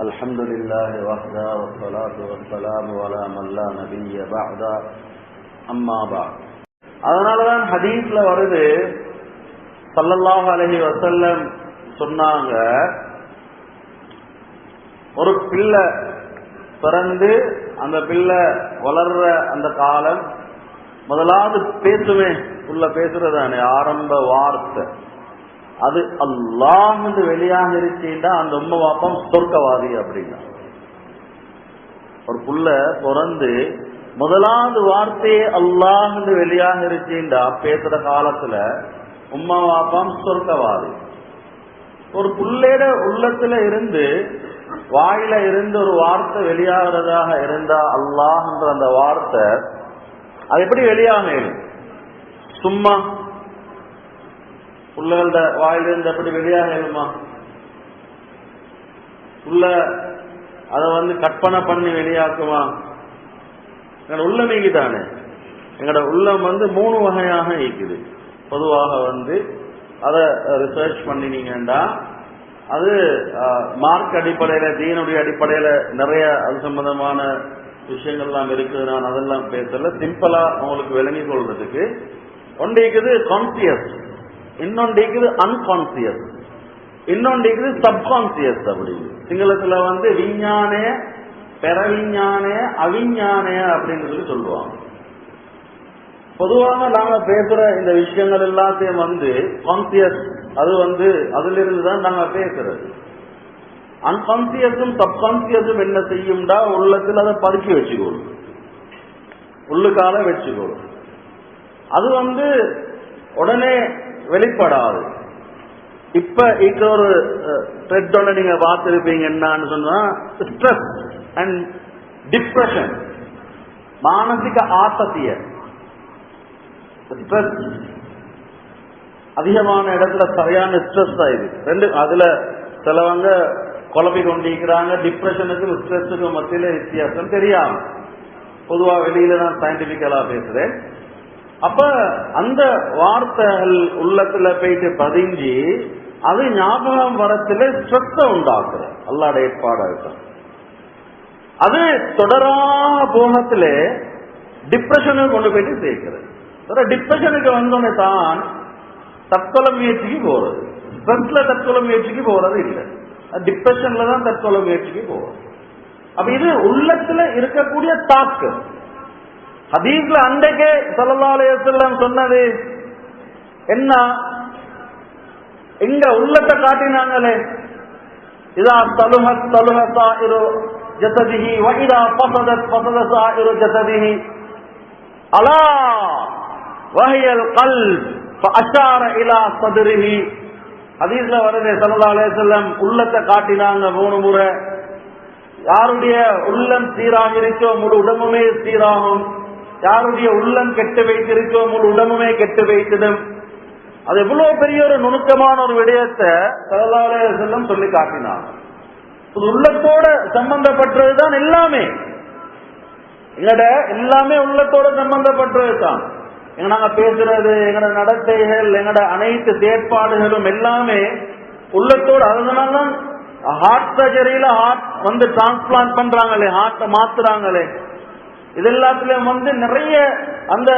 الحمد لله وحده والصلاة والسلام على من لا نبي بعد أما بعد. அதனாலதான் ஹதீஸ்ல வருது, ஸல்லல்லாஹு அலைஹி வஸல்லம் சொன்னாங்க, ஒரு பிள்ளை பிறந்து அந்த பிள்ளை வளர்ற அந்த காலம் முதலாவது பேசுவேன் உள்ள பேசுறதானே ஆரம்ப வார்த்தை, அது அல்லாஹ் என்று வெளியாக இருக்கீண்டா அந்த உம்மை வாப்பம் சொர்க்கவாதி அப்படின்னா. ஒரு புள்ள பிறந்து முதலாவது வார்த்தையே அல்லாஹ் என்று வெளியாக இருக்கீண்டா பேசுற காலத்துல உம்மா வாப்பம் சொர்க்கவாதி. ஒரு புள்ளையோட உள்ளத்துல இருந்து வாயில இருந்து ஒரு வார்த்தை வெளியாகிறதாக இருந்தா அல்லாஹ் என்ற அந்த வார்த்தை அது எப்படி வெளியாக? சும்மா புள்ளகளோட வாயிலிருந்து எப்படி வெளியாக எழுமா? புள்ள அதை கற்பனை பண்ணி வெளியாக்குமா? எங்களோட உள்ளம் தானே. எங்களோட உள்ளம் 3 வகையாக இருக்குது. பொதுவாக அதை ரிசர்ச் பண்ணினீங்கன்னா அது மார்க் அடிப்படையில, தீனுடைய அடிப்படையில நிறைய அது சம்பந்தமான விஷயங்கள்லாம் இருக்குது. நான் அதெல்லாம் பேசல, சிம்பிளா உங்களுக்கு விளங்கி கொள்றதுக்கு. ஒன்று இருக்குது கான்சியஸ், இன்னொன்று இருக்குது அன்கான்சியஸ், இன்னொன்று இருக்குது சப்கான்சியஸ். அப்படி சிங்களத்துல விஞ்ஞானே பெறவிஞ்ஞானே அவிஞ்ஞானே அப்படின்னு சொல்லி சொல்லுவாங்க. பொதுவாக நாங்க பேசுற இந்த விஷயங்கள் எல்லாத்தையும் கான்சியஸ், அது அதுல இருந்து தான் நாங்க பேசுறது. அன்கான்சியஸும் சப்கான்சியஸும் என்ன செய்யும்டா, உள்ளத்துல அதை பதுக்கி வச்சுக்கோளும், உள்ளுக்கால வச்சுக்கோளும். அது உடனே வெளிப்படாது. இப்ப ஒரு த்ரெட் ஒன்று நீங்க பார்த்திருப்பீங்க, என்னன்னு சொன்னா ஸ்ட்ரெஸ் அண்ட் டிப்ரெஷன், மானசிக ஆசத்திய. ஸ்ட்ரெஸ் அதிகமான இடத்துல சரியான ஸ்ட்ரெஸ் ஆயிடுது. அதுல சிலவங்க குழப்பி கொண்டிருக்கிறாங்க. டிப்ரெஷனுக்கும் ஸ்ட்ரெஸ்ஸுக்கும் மத்தியில வித்தியாசம் தெரியாம, பொதுவா வெளியில நான் சயின்டிபிக்கலா பேசுறேன். அப்ப அந்த வார்த்தைகள் உள்ளத்துல போயிட்டு பதிஞ்சு அது ஞாபகம் வரத்துல ஸ்ட்ரெஸ் உண்டாக்குற அல்லாஹ்ட ஏற்பாடா இருக்கும். அது தொடராக போகத்துல டிப்ரெஷனுக்கு கொண்டு போயிட்டு சேர்க்கிறது. டிப்ரெஷனுக்கு வந்தோடனே தான் தற்கொலை முயற்சிக்கு போறது. ஸ்ட்ரெஸ்ல தற்கொலை முயற்சிக்கு போறது இல்லை, டிப்ரெஷன்ல தான் தற்கொலை முயற்சிக்கு போறது. அப்ப இது உள்ளத்துல இருக்கக்கூடிய தாக்கு. ஹதீஸ்ல அன்றைக்கே ஸல்லல்லாஹு அலைஹி வஸல்லம் சொன்னது என்ன? எங்க உள்ளத்தை காட்டினாங்களே, இதா தலுஹத் தலுஹ சாயிரு ஜஸதிஹி வ இதா ஃபஸதத் ஃபஸத சாயிரு ஜஸதிஹி அலா வஹியல் கல்ப் ஃபஅஷார இலா ஸத்ரிஹி. ஹதீஸ்ல வருது, ஸல்லல்லாஹு அலைஹி வஸல்லம் உள்ளத்தை காட்டினாங்க 3 முறை. யாருடைய உள்ளம் சீராக இருக்கோ முழு உடம்புமே சீராகும், யாருடைய உள்ளம் கெட்டு வைத்திருக்கோ முழு உடம்புமே கெட்டு வைத்திடும். அது எவ்வளவு பெரிய ஒரு நுணுக்கமான ஒரு விடயத்தை ஸல்லல்லாஹு அலைஹி வஸல்லம் சொல்லி காட்டினாங்க. உள்ளத்தோட சம்பந்தப்பட்டதுதான் எல்லாமே. எங்கட எல்லாமே உள்ளத்தோட சம்பந்தப்பட்டது தான். நாங்க பேசுறது, எங்கட நடத்தைகள், எங்கட அனைத்து செயற்பாடுகளும் எல்லாமே உள்ளத்தோடு. அதனால்தான் ஹார்ட் சர்ஜரியில ஹார்ட் டிரான்ஸ்பிளான்ட் பண்றாங்களே, ஹார்ட்டை மாத்துறாங்களே, இது எல்லாத்துலயும் நிறைய அந்த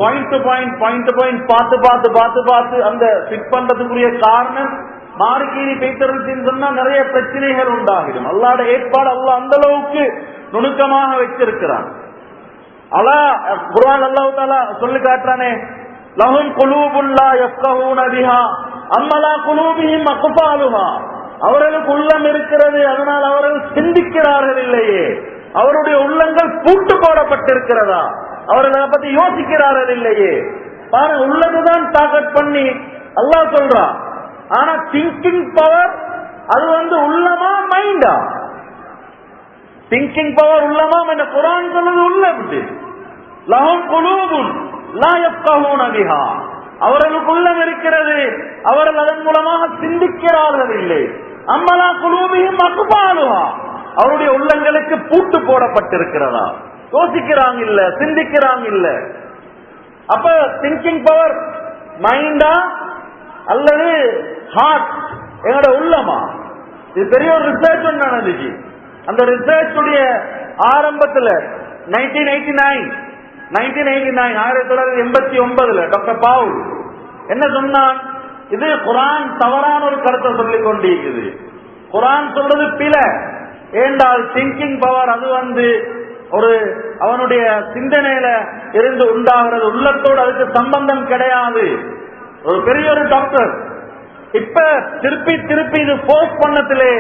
பாயிண்ட் டு பாயிண்ட் பார்த்து பார்த்து பார்த்து பார்த்து அந்த ஃபிட் பண்றதுக்குரிய காரணம் மாறுகீறி பேசுறதுன்னு சொன்னா நிறைய பிரச்சனைகள் உண்டாகிடும். அல்லாஹ்ட ஏற்பாடு அல்லாஹ் அந்த அளவுக்கு நுணுக்கமாக வச்சிருக்கிறான். குர்ஆன் அல்லாஹ் தஆலா சொல்லி காட்டுறானே, லஹும் குலூபுன் லா யஃப்கஹூன பிஹா அம்மலா குலூபிஹிம் அக்ஃபாலுஹா. அவர்களுக்கு உள்ளம் இருக்கிறது, அதனால் அவர்கள் சிந்திக்கிறார்கள் இல்லையே, அவருடைய உள்ளங்கள் பூட்டு போடப்பட்டிருக்கிறதா, அவர்கள் அதை பத்தி யோசிக்கிறார்கள் இல்லையே. பாருங்க, உள்ளதுதான் டார்கெட் பண்ணி அல்லாஹ் சொல்றான். ஆனா திங்கிங் பவர் அது உள்ளமா மைண்டா? திங்கிங் பவர் உள்ளமா என்ன? குர்ஆன் சொல்லுது உள்ள விட்டு லஹும் குலூபுன் லா யஃப்கஹூன பிஹா. அவர்களுக்கு உள்ளம் இருக்கிறது, அவர்கள் அதன் மூலமாக சிந்திக்கிறார்கள் இல்லை. அம்மலா குலூபிஹிம் அக்ஃபாலுஹா. அவருடைய உள்ளங்களுக்கு பூட்டு போடப்பட்டிருக்கிறதா, யோசிக்கிறாங்க இல்ல, சிந்திக்கிறாங்க இல்ல. அப்ப திங்கிங் பவர் மைண்டா அல்லது ஹார்ட், எங்களோட உள்ளமா? இது பெரிய ஒரு ரிசர்ச் ஒன்று நடந்துச்சு. அந்த ரிசர்ச் உடைய ஆரம்பத்துல 1989 டாக்டர் பவுல் என்ன சொன்னான், இது குர்ஆன் தவறான ஒரு கருத்தை சொல்லிக் கொண்டிருக்குது. குர்ஆன் சொல்றது பிழை. ஏண்டால் திங்கிங் பவர் அது ஒரு அவனுடைய சிந்தனையில இருந்து உண்டாகிறது, உள்ளத்தோடு அதுக்கு சம்பந்தம் கிடையாது. ஒரு பெரிய ஒரு டாக்டர் இப்ப திருப்பி திருப்பி இது போஸ்ட் பண்ணத்திலே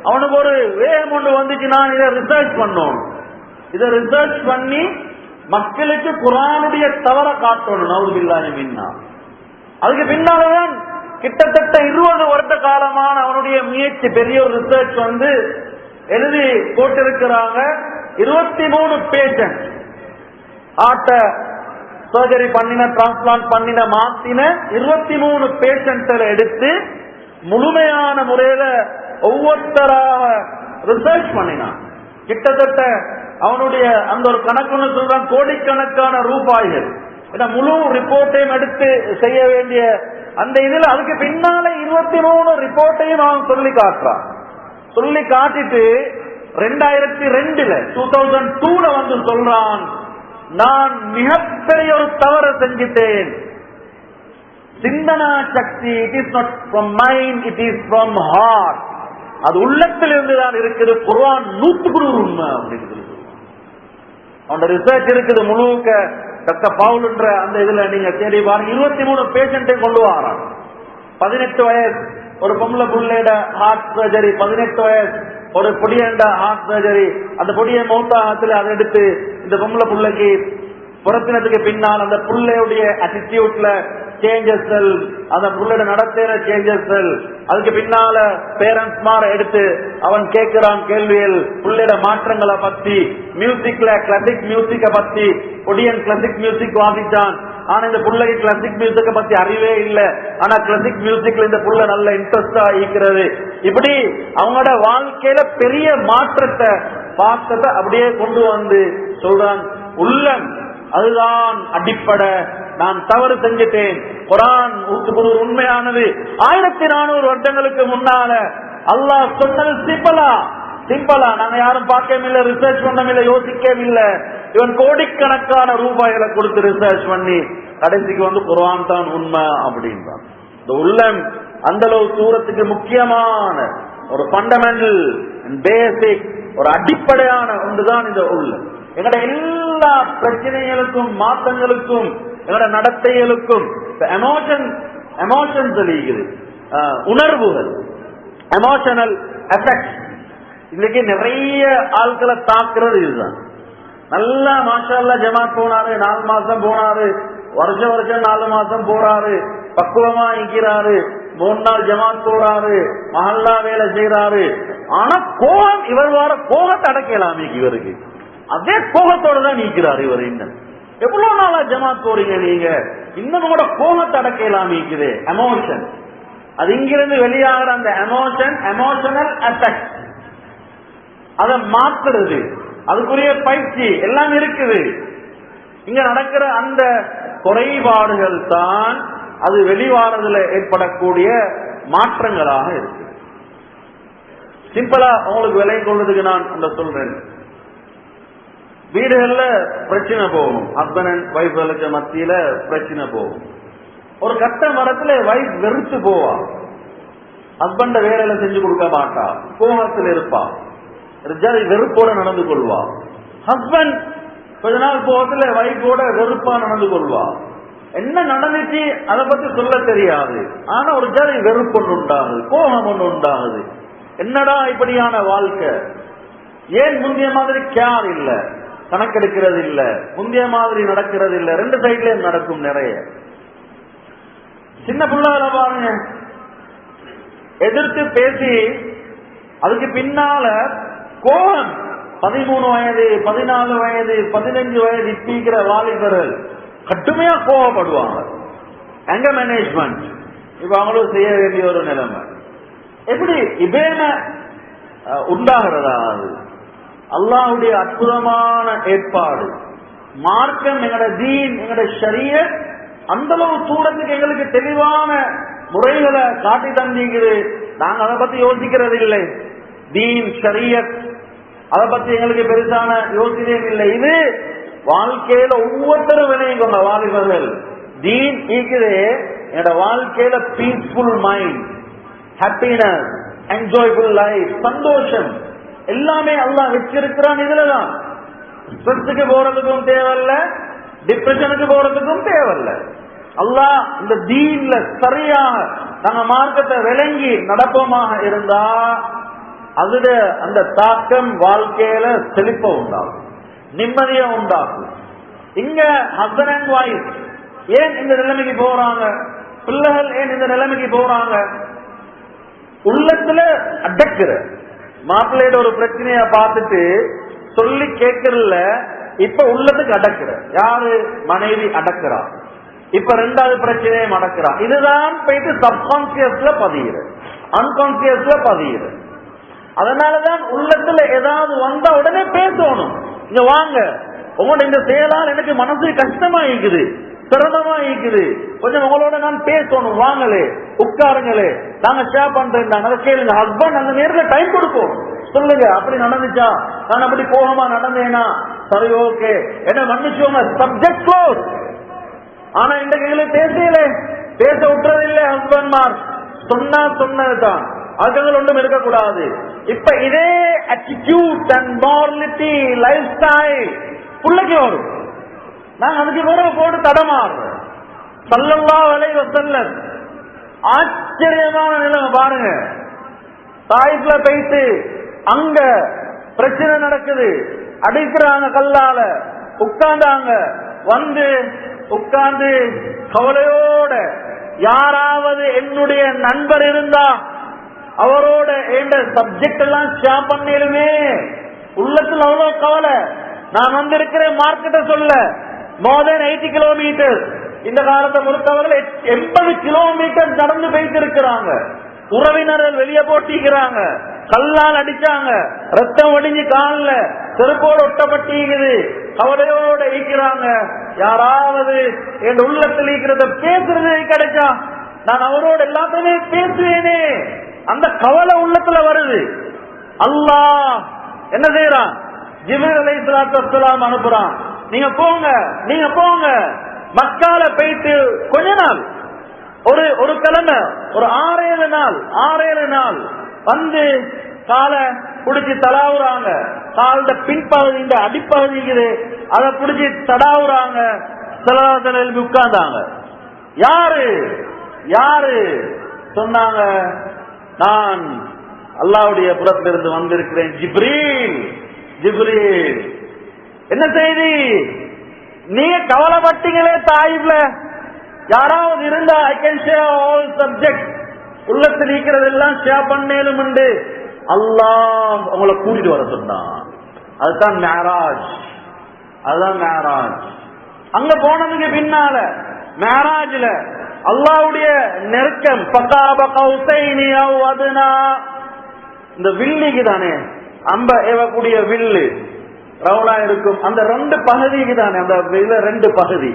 அவனுக்கு ஒரு வேகம் ஒன்று வந்துச்சு, நான் இதை ரிசர்ச் பண்ணணும், இதை ரிசர்ச் பண்ணி மக்களுக்கு குர்ஆனுடைய தவற காட்டணும். நவுதுபில்லாஹி மின்னா. அதுக்கு பின்னால்தான் கிட்டத்தட்ட 20 வருட காலமான அவனுடைய முயற்சி, பெரிய ஒரு ரிசர்ச் எழுதி போட்டிருக்கிறாங்க. 23 பேஷண்ட் ஆட்ட சர்ஜரி பண்ணின, டிரான்ஸ்பிளான்ட் பண்ணின, மாத்தின 23 பேஷண்ட்களை எடுத்து முழுமையான முறையில ஒவ்வொருத்தராக ரிசர்ச் பண்ணினான். கிட்டத்தட்ட அவனுடைய அந்த ஒரு கணக்குன்னு சொல்றான், கோடிக்கணக்கான ரூபாய்கள். முழு ரிப்போர்ட்டையும் எடுத்து செய்ய வேண்டிய அந்த இதுல அதுக்கு பின்னால 23 ரிப்போர்ட்டையும் அவன் சொல்லி காட்டுறான். சொல்லி காட்டிட்டு 2002 சொல்றான், நான் மிகப்பெரிய ஒரு தவறு செஞ்சிட்டேன். சிந்தனா சக்தி it is not from mind, it is from heart. அது உள்ளத்திலிருந்து தான் இருக்குது. குர்ஆன் 100% உண்மை அப்படின்னு சொல்லி அவன் ரிசர்ச் இருக்குது முழுக்க. டாக்டர் பவுல்ன்ற அந்த இதுல நீங்க தேடி பாருங்க. 23 பேஷண்டை கொண்டு வரான். 18 வயசு ஒரு பொம்பளை புள்ளையோட ஹார்ட் சர்ஜரி, 18 வயசு ஒரு பொடியண்ட ஹார்ட் சர்ஜரி. அந்த பொடிய மௌத்தாகத்துல அதை எடுத்து இந்த பொம்பளை புள்ளைக்கு புறத்தினத்துக்கு பின்னால் அந்த புள்ளையுடைய அட்டிடியூட்ல சேஞ்சஸ், அந்த புள்ளையோட நடத்தையில சேஞ்சஸ், அதுக்கு பின்னால பேரண்ட்ஸ் மார எடுத்து அவன் கேட்கிறான் கேள்விகள் புள்ளையோட மாற்றங்களை பத்தி. மியூசிக்ல கிளாசிக் மியூசிக்க பத்தி, பொடியன் கிளாசிக் மியூசிக் வாசிச்சான். ஆனா இந்த புள்ளைக்கு கிளாசிக் மியூசிக்க பத்தி அறிவே இல்லை. ஆனா கிளாசிக் மியூசிக்ல இந்த புள்ள நல்ல இன்ட்ரெஸ்டா இருக்கிறது. இப்படி அவங்களோட வாழ்க்கையில பெரிய மாற்றத்தை பார்த்ததை அப்படியே கொண்டு சொல்றான், உள்ளம் அதுதான் அடிப்படை, நான் தவறு செஞ்சிட்டேன். குர்ஆன் உண்மையானது. 1400 வருடங்களுக்கு முன்னால அல்லாஹ் சொன்னது சிம்பிளா நாங்க யாரும் பார்க்கவும் இல்லை, ரிசர்ச் பண்ணவும் இல்லை, யோசிக்கவும் இல்லை. இவன் கோடிக்கணக்கான ரூபாய்களை கொடுத்து ரிசர்ச் பண்ணி கடைசிக்கு குர்ஆன் தான் உண்மை அப்படின்றான். இந்த உள்ளம் அந்த அளவு தூரத்துக்கு முக்கியமான ஒரு ஃபண்டமெண்டல் பேசிக், ஒரு அடிப்படையான ஒன்றுதான் இந்த உள்ளம். எங்களோட எல்லா பிரச்சனைகளுக்கும், மாற்றங்களுக்கும், எங்களோட நடத்தைகளுக்கும் எமோஷன்ஸ் இருக்குது, உணர்வுகள், எமோஷனல் எஃபெக்ட். இன்னைக்கு நிறைய ஆட்களை தாக்குறது இதுதான். நல்லா மாஷா அல்லாஹ் ஜமாத் போனாரு, 4 மாசம் போனாரு, வருஷம் 4 மாசம் போறாரு, பக்குவமா இருக்கிறாரு, 3 நாள் ஜமாத் போறாரு, மஹல்லா வேலை செய்யறாரு. ஆனா கோபம், இவர் வர கோபத்தை அடக்கலாம் இவருக்கு. அதே கோபத்தோட தான் நீக்கிறார் இவர். இன்னும் எவ்வளவு நாளா ஜமாத் போறீங்க நீங்க, இன்னும் கூட கோபத்தை அடக்கலாம் இருக்குது. எமோஷன், அது இங்கிருந்து வெளியாகிற அந்த எமோஷனல் எஃபெக்ட், அதை மாத்துறது, அதுக்குரிய பயிற்சி எல்லாம் இருக்குது. இங்க நடக்கிற அந்த குறைபாடுகள் தான் அது வெளிவாரதுல ஏற்படக்கூடிய மாற்றங்களாக இருக்கு. சிம்பிளா உங்களுக்கு விலை கொள்றதுக்கு நான் அந்த சொல்றேன். வீடுகள்ல பிரச்சனை போகும், ஹஸ்பண்ட் அண்ட் வைஃப்களுக்கு மத்தியில பிரச்சனை போகும். ஒரு கட்ட மரத்துல வைஃப் வெறுத்து போவா, ஹஸ்பண்ட வேலையில செஞ்சு கொடுக்க மாட்டா, கோபத்தில் இருப்பா, வெறுப்போட நடந்து கொள்வா. ஹஸ்பண்ட் கொஞ்ச நாள் போகத்துல வைஃபோட வெறுப்பா நடந்து கொள்வா. என்ன நடந்துச்சு அதை பத்தி சொல்ல தெரியாது, ஆனா ஒரு ஜாதி வெறுப்பு ஒன்று உண்டாகுது, கோபம் ஒன்று உண்டாகுது. என்னடா இப்படியான வாழ்க்கை, ஏன் முந்தைய மாதிரி கேர் இல்ல, கணக்கெடுக்கிறது இல்ல, முந்தைய மாதிரி நடக்கிறது இல்ல. 2 சைட்லயும் நடக்கும் நிறைய. சின்ன பிள்ளைகளை பாருங்க, எதிர்த்து பேசி அதுக்கு பின்னால கோபம், 13 வயது 14 வயது 15 வயது இப்பீக்கிற வாலிபர்கள் கடுமையா கோபப்படுவாங்க. எங்க மேனேஜ்மெண்ட் இப்ப அவங்களும் செய்ய வேண்டிய ஒரு நிலைமை. எப்படி இபேன உண்டாகிறதா? அது அல்லாஹ்வுடைய அற்புதமான ஏற்பாடு. மார்க்கம், எங்களோட தீன், எங்களோட ஷரியத் அந்த அளவு தூரத்துக்கு எங்களுக்கு தெளிவான முறைகளை காட்டி தந்தீங்குது. நாங்க அதை பத்தி யோசிக்கிறது இல்லை. தீன் ஷரியத் அதை பத்தி எங்களுக்கு பெருசான யோசனையும் இல்லை. இது வாழ்க்கையில ஒவ்வொருத்தரும் விளையுங்க வாலிபர்கள். தீன் ஈக்குது என்னோட வாழ்க்கையில peaceful mind, happiness, enjoyful life, சந்தோஷம் எல்லாமே அல்லாஹ் வச்சிருக்கிறான். இதுலதான் ஸ்ட்ரெஸ்ஸுக்கு போறதுக்கும் தேவையில்ல, டிப்ரெஷனுக்கு போறதுக்கும் தேவையில்ல. அல்லாஹ் இந்த தீன்ல சரியாக நாங்க மார்க்கத்தை விளங்கி நடப்பமாக இருந்தா அதுல அந்த தாக்கம் வாழ்க்கையில செழிப்ப உண்டாகும், நிம்மதியா உண்டாகும். இங்க ஹஸ்பண்ட் அண்ட் வைஃப் ஏன் இந்த நிலைமைக்கு போறாங்க, பிள்ளைகள் ஏன் இந்த நிலைமைக்கு போறாங்க? உள்ளத்துல அடக்குற மாப்பிள்ளையோட ஒரு பிரச்சனைய பார்த்துட்டு சொல்லி கேட்கறதுல இப்ப உள்ளத்துக்கு அடக்குற யாரு? மனைவி அடக்குறா. இப்ப ரெண்டாவது பிரச்சனையும் அடக்குறா. இதுதான் போயிட்டு சப்கான்சியஸ்ல பதியுது, அன்கான்சியஸ்ல பதியுது. அதனாலதான் உள்ளத்துல ஏதாவது வந்தா உடனே பேசணும். இங்க வாங்க, உங்களோட இந்த செயலால் எனக்கு மனசு கஷ்டமா இருக்குது, சிரமமா இருக்குது, கொஞ்சம் உங்களோட நான் பேசணும், வாங்களே, உட்காருங்களே, நாங்க ஷேர் பண்றேன், அதை கேளுங்க. ஹஸ்பண்ட் அந்த நேரத்தில் டைம் கொடுப்போம், சொல்லுங்க அப்படி நடந்துச்சா, நான் அப்படி போகமா நடந்தேனா, சரி ஓகே என்ன மன்னிச்சோங்க, சப்ஜெக்ட் க்ளோஸ். ஆனா இந்த கையில பேசல, பேச விட்டுறது இல்லை ஹஸ்பண்ட்மார். சொன்னா சொன்னதுதான், அதுக்கு ஒன்றும் இருக்கக்கூடாது. இப்ப இதே attitude and morality life style பிள்ளைக்கு வரும். நான் அதுக்கு பிறகு போட்டு தடமாறுறேன். ஸல்லல்லாஹு அலைஹி வஸல்லம் ஆச்சரியமான நிலைமை பாருங்க. தாயிஃப்ல போயிட்டு அங்க பிரச்சனை நடக்குது, அடிக்கிறாங்க கல்லால, உட்கார்ந்தாங்க. வந்து உட்கார்ந்து கவலையோட யாராவது என்னுடைய நண்பர் இருந்தா அவரோட எந்த சப்ஜெக்ட் எல்லாம் ஷேர் பண்ணிடுமே. உள்ளத்துல அவ்வளவு கவலை. நான் வந்திருக்கிறேன் மார்க்கெட்ட சொல்ல, மோர் தென் 80 கிலோமீட்டர். இந்த காலத்தை பொறுத்தவரை 80 கிலோமீட்டர் நடந்து போயிட்டு இருக்கிறாங்க. உறவினர்கள் வெளியே போட்டிக்கிறாங்க, கல்லால் அடிச்சாங்க, ரத்தம் ஒடிஞ்சு காலில் செருப்போடு ஒட்டப்பட்டிக்குது, கவலையோட இருக்கிறாங்க. யாராவது என் உள்ளத்தில் இருக்கிறத பேசுறது கிடைச்சா நான் அவரோட எல்லாத்தையுமே பேசுவேனே. அந்த கவலை உள்ளத்துல வருது. அல்லாஹ் என்ன செய்யறான்? ஜிப்ரீல் அலைஹிஸ்ஸலாத்து வஸ்ஸலாம் அனுப்புறான். நீங்க போங்க, நீங்க போங்க. மக்கால போயிட்டு கொஞ்ச நாள், ஒரு கிழமை, ஒரு 6-7 நாள் வந்து காலை புடிச்சு தடாவுறாங்க. காலோட பின்பகுதி இந்த அடிப்பகுதிக்குது, அதை புடிச்சு தடாவுறாங்க. சில உட்கார்ந்தாங்க. யாரு சொன்னாங்க? நான் அல்லாஹ்வுடைய புறத்திலிருந்து வந்திருக்கிறேன், ஜிப்ரீல். என்ன செய்தி? நீங்க கவலைப்பட்டீங்களே தாயிப்ல, யாராவது இருந்தா I can share all subject, உள்ளத்தில் இருக்கிறது எல்லாம் ஷேர் பண்ணேலும் உண்டு. அல்லாஹ் உங்களை கூட்டிட்டு வர சொன்னான். அதுதான் மேராஜ். அங்க போனதுக்கு பின்னால மேராஜ்ல அல்லாஹ்வுடைய நெருக்கம். ஃபகாப கௌசைனி அவ் அத்னா, இந்த வில்லுக்கு தானே அம்ப ஏவக்கூடிய வில்லு ரவுலா இருக்கும், அந்த 2 பகுதிக்கு தானே அந்த 2 பகுதி,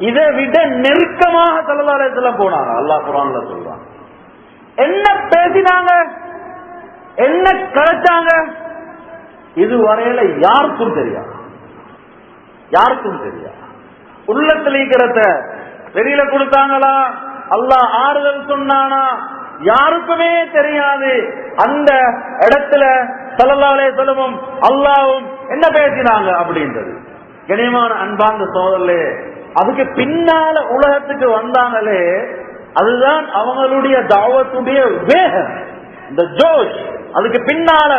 இதை விட நெருக்கமாக ஸல்லல்லாஹு அலைஹி வஸல்லம் போனாங்க. அல்லாஹ் குர்ஆன்ல சொல்றான். என்ன பேசினாங்க, என்ன கலைச்சாங்க, இதுவரையில யாருக்கும் தெரியாது. உள்ளத்தில் இருக்கிறத வெளியில கொடுத்தாங்களா, அல்லாஹ் ஆறுதல் சொன்னானா, யாருக்குமே தெரியாது. அந்த இடத்துல ஸல்லல்லாஹு அலைஹி வஸல்லம் அல்லாஹ்வும் என்ன பேசினாங்க அப்படின்றது. கனியமான அன்பார்ந்த சோதரர்களே, அதுக்கு பின்னால உலகத்துக்கு வந்தாங்களே, அதுதான் அவங்களுடைய தாவத்துடைய வேகம், இந்த ஜோஷ். அதுக்கு பின்னால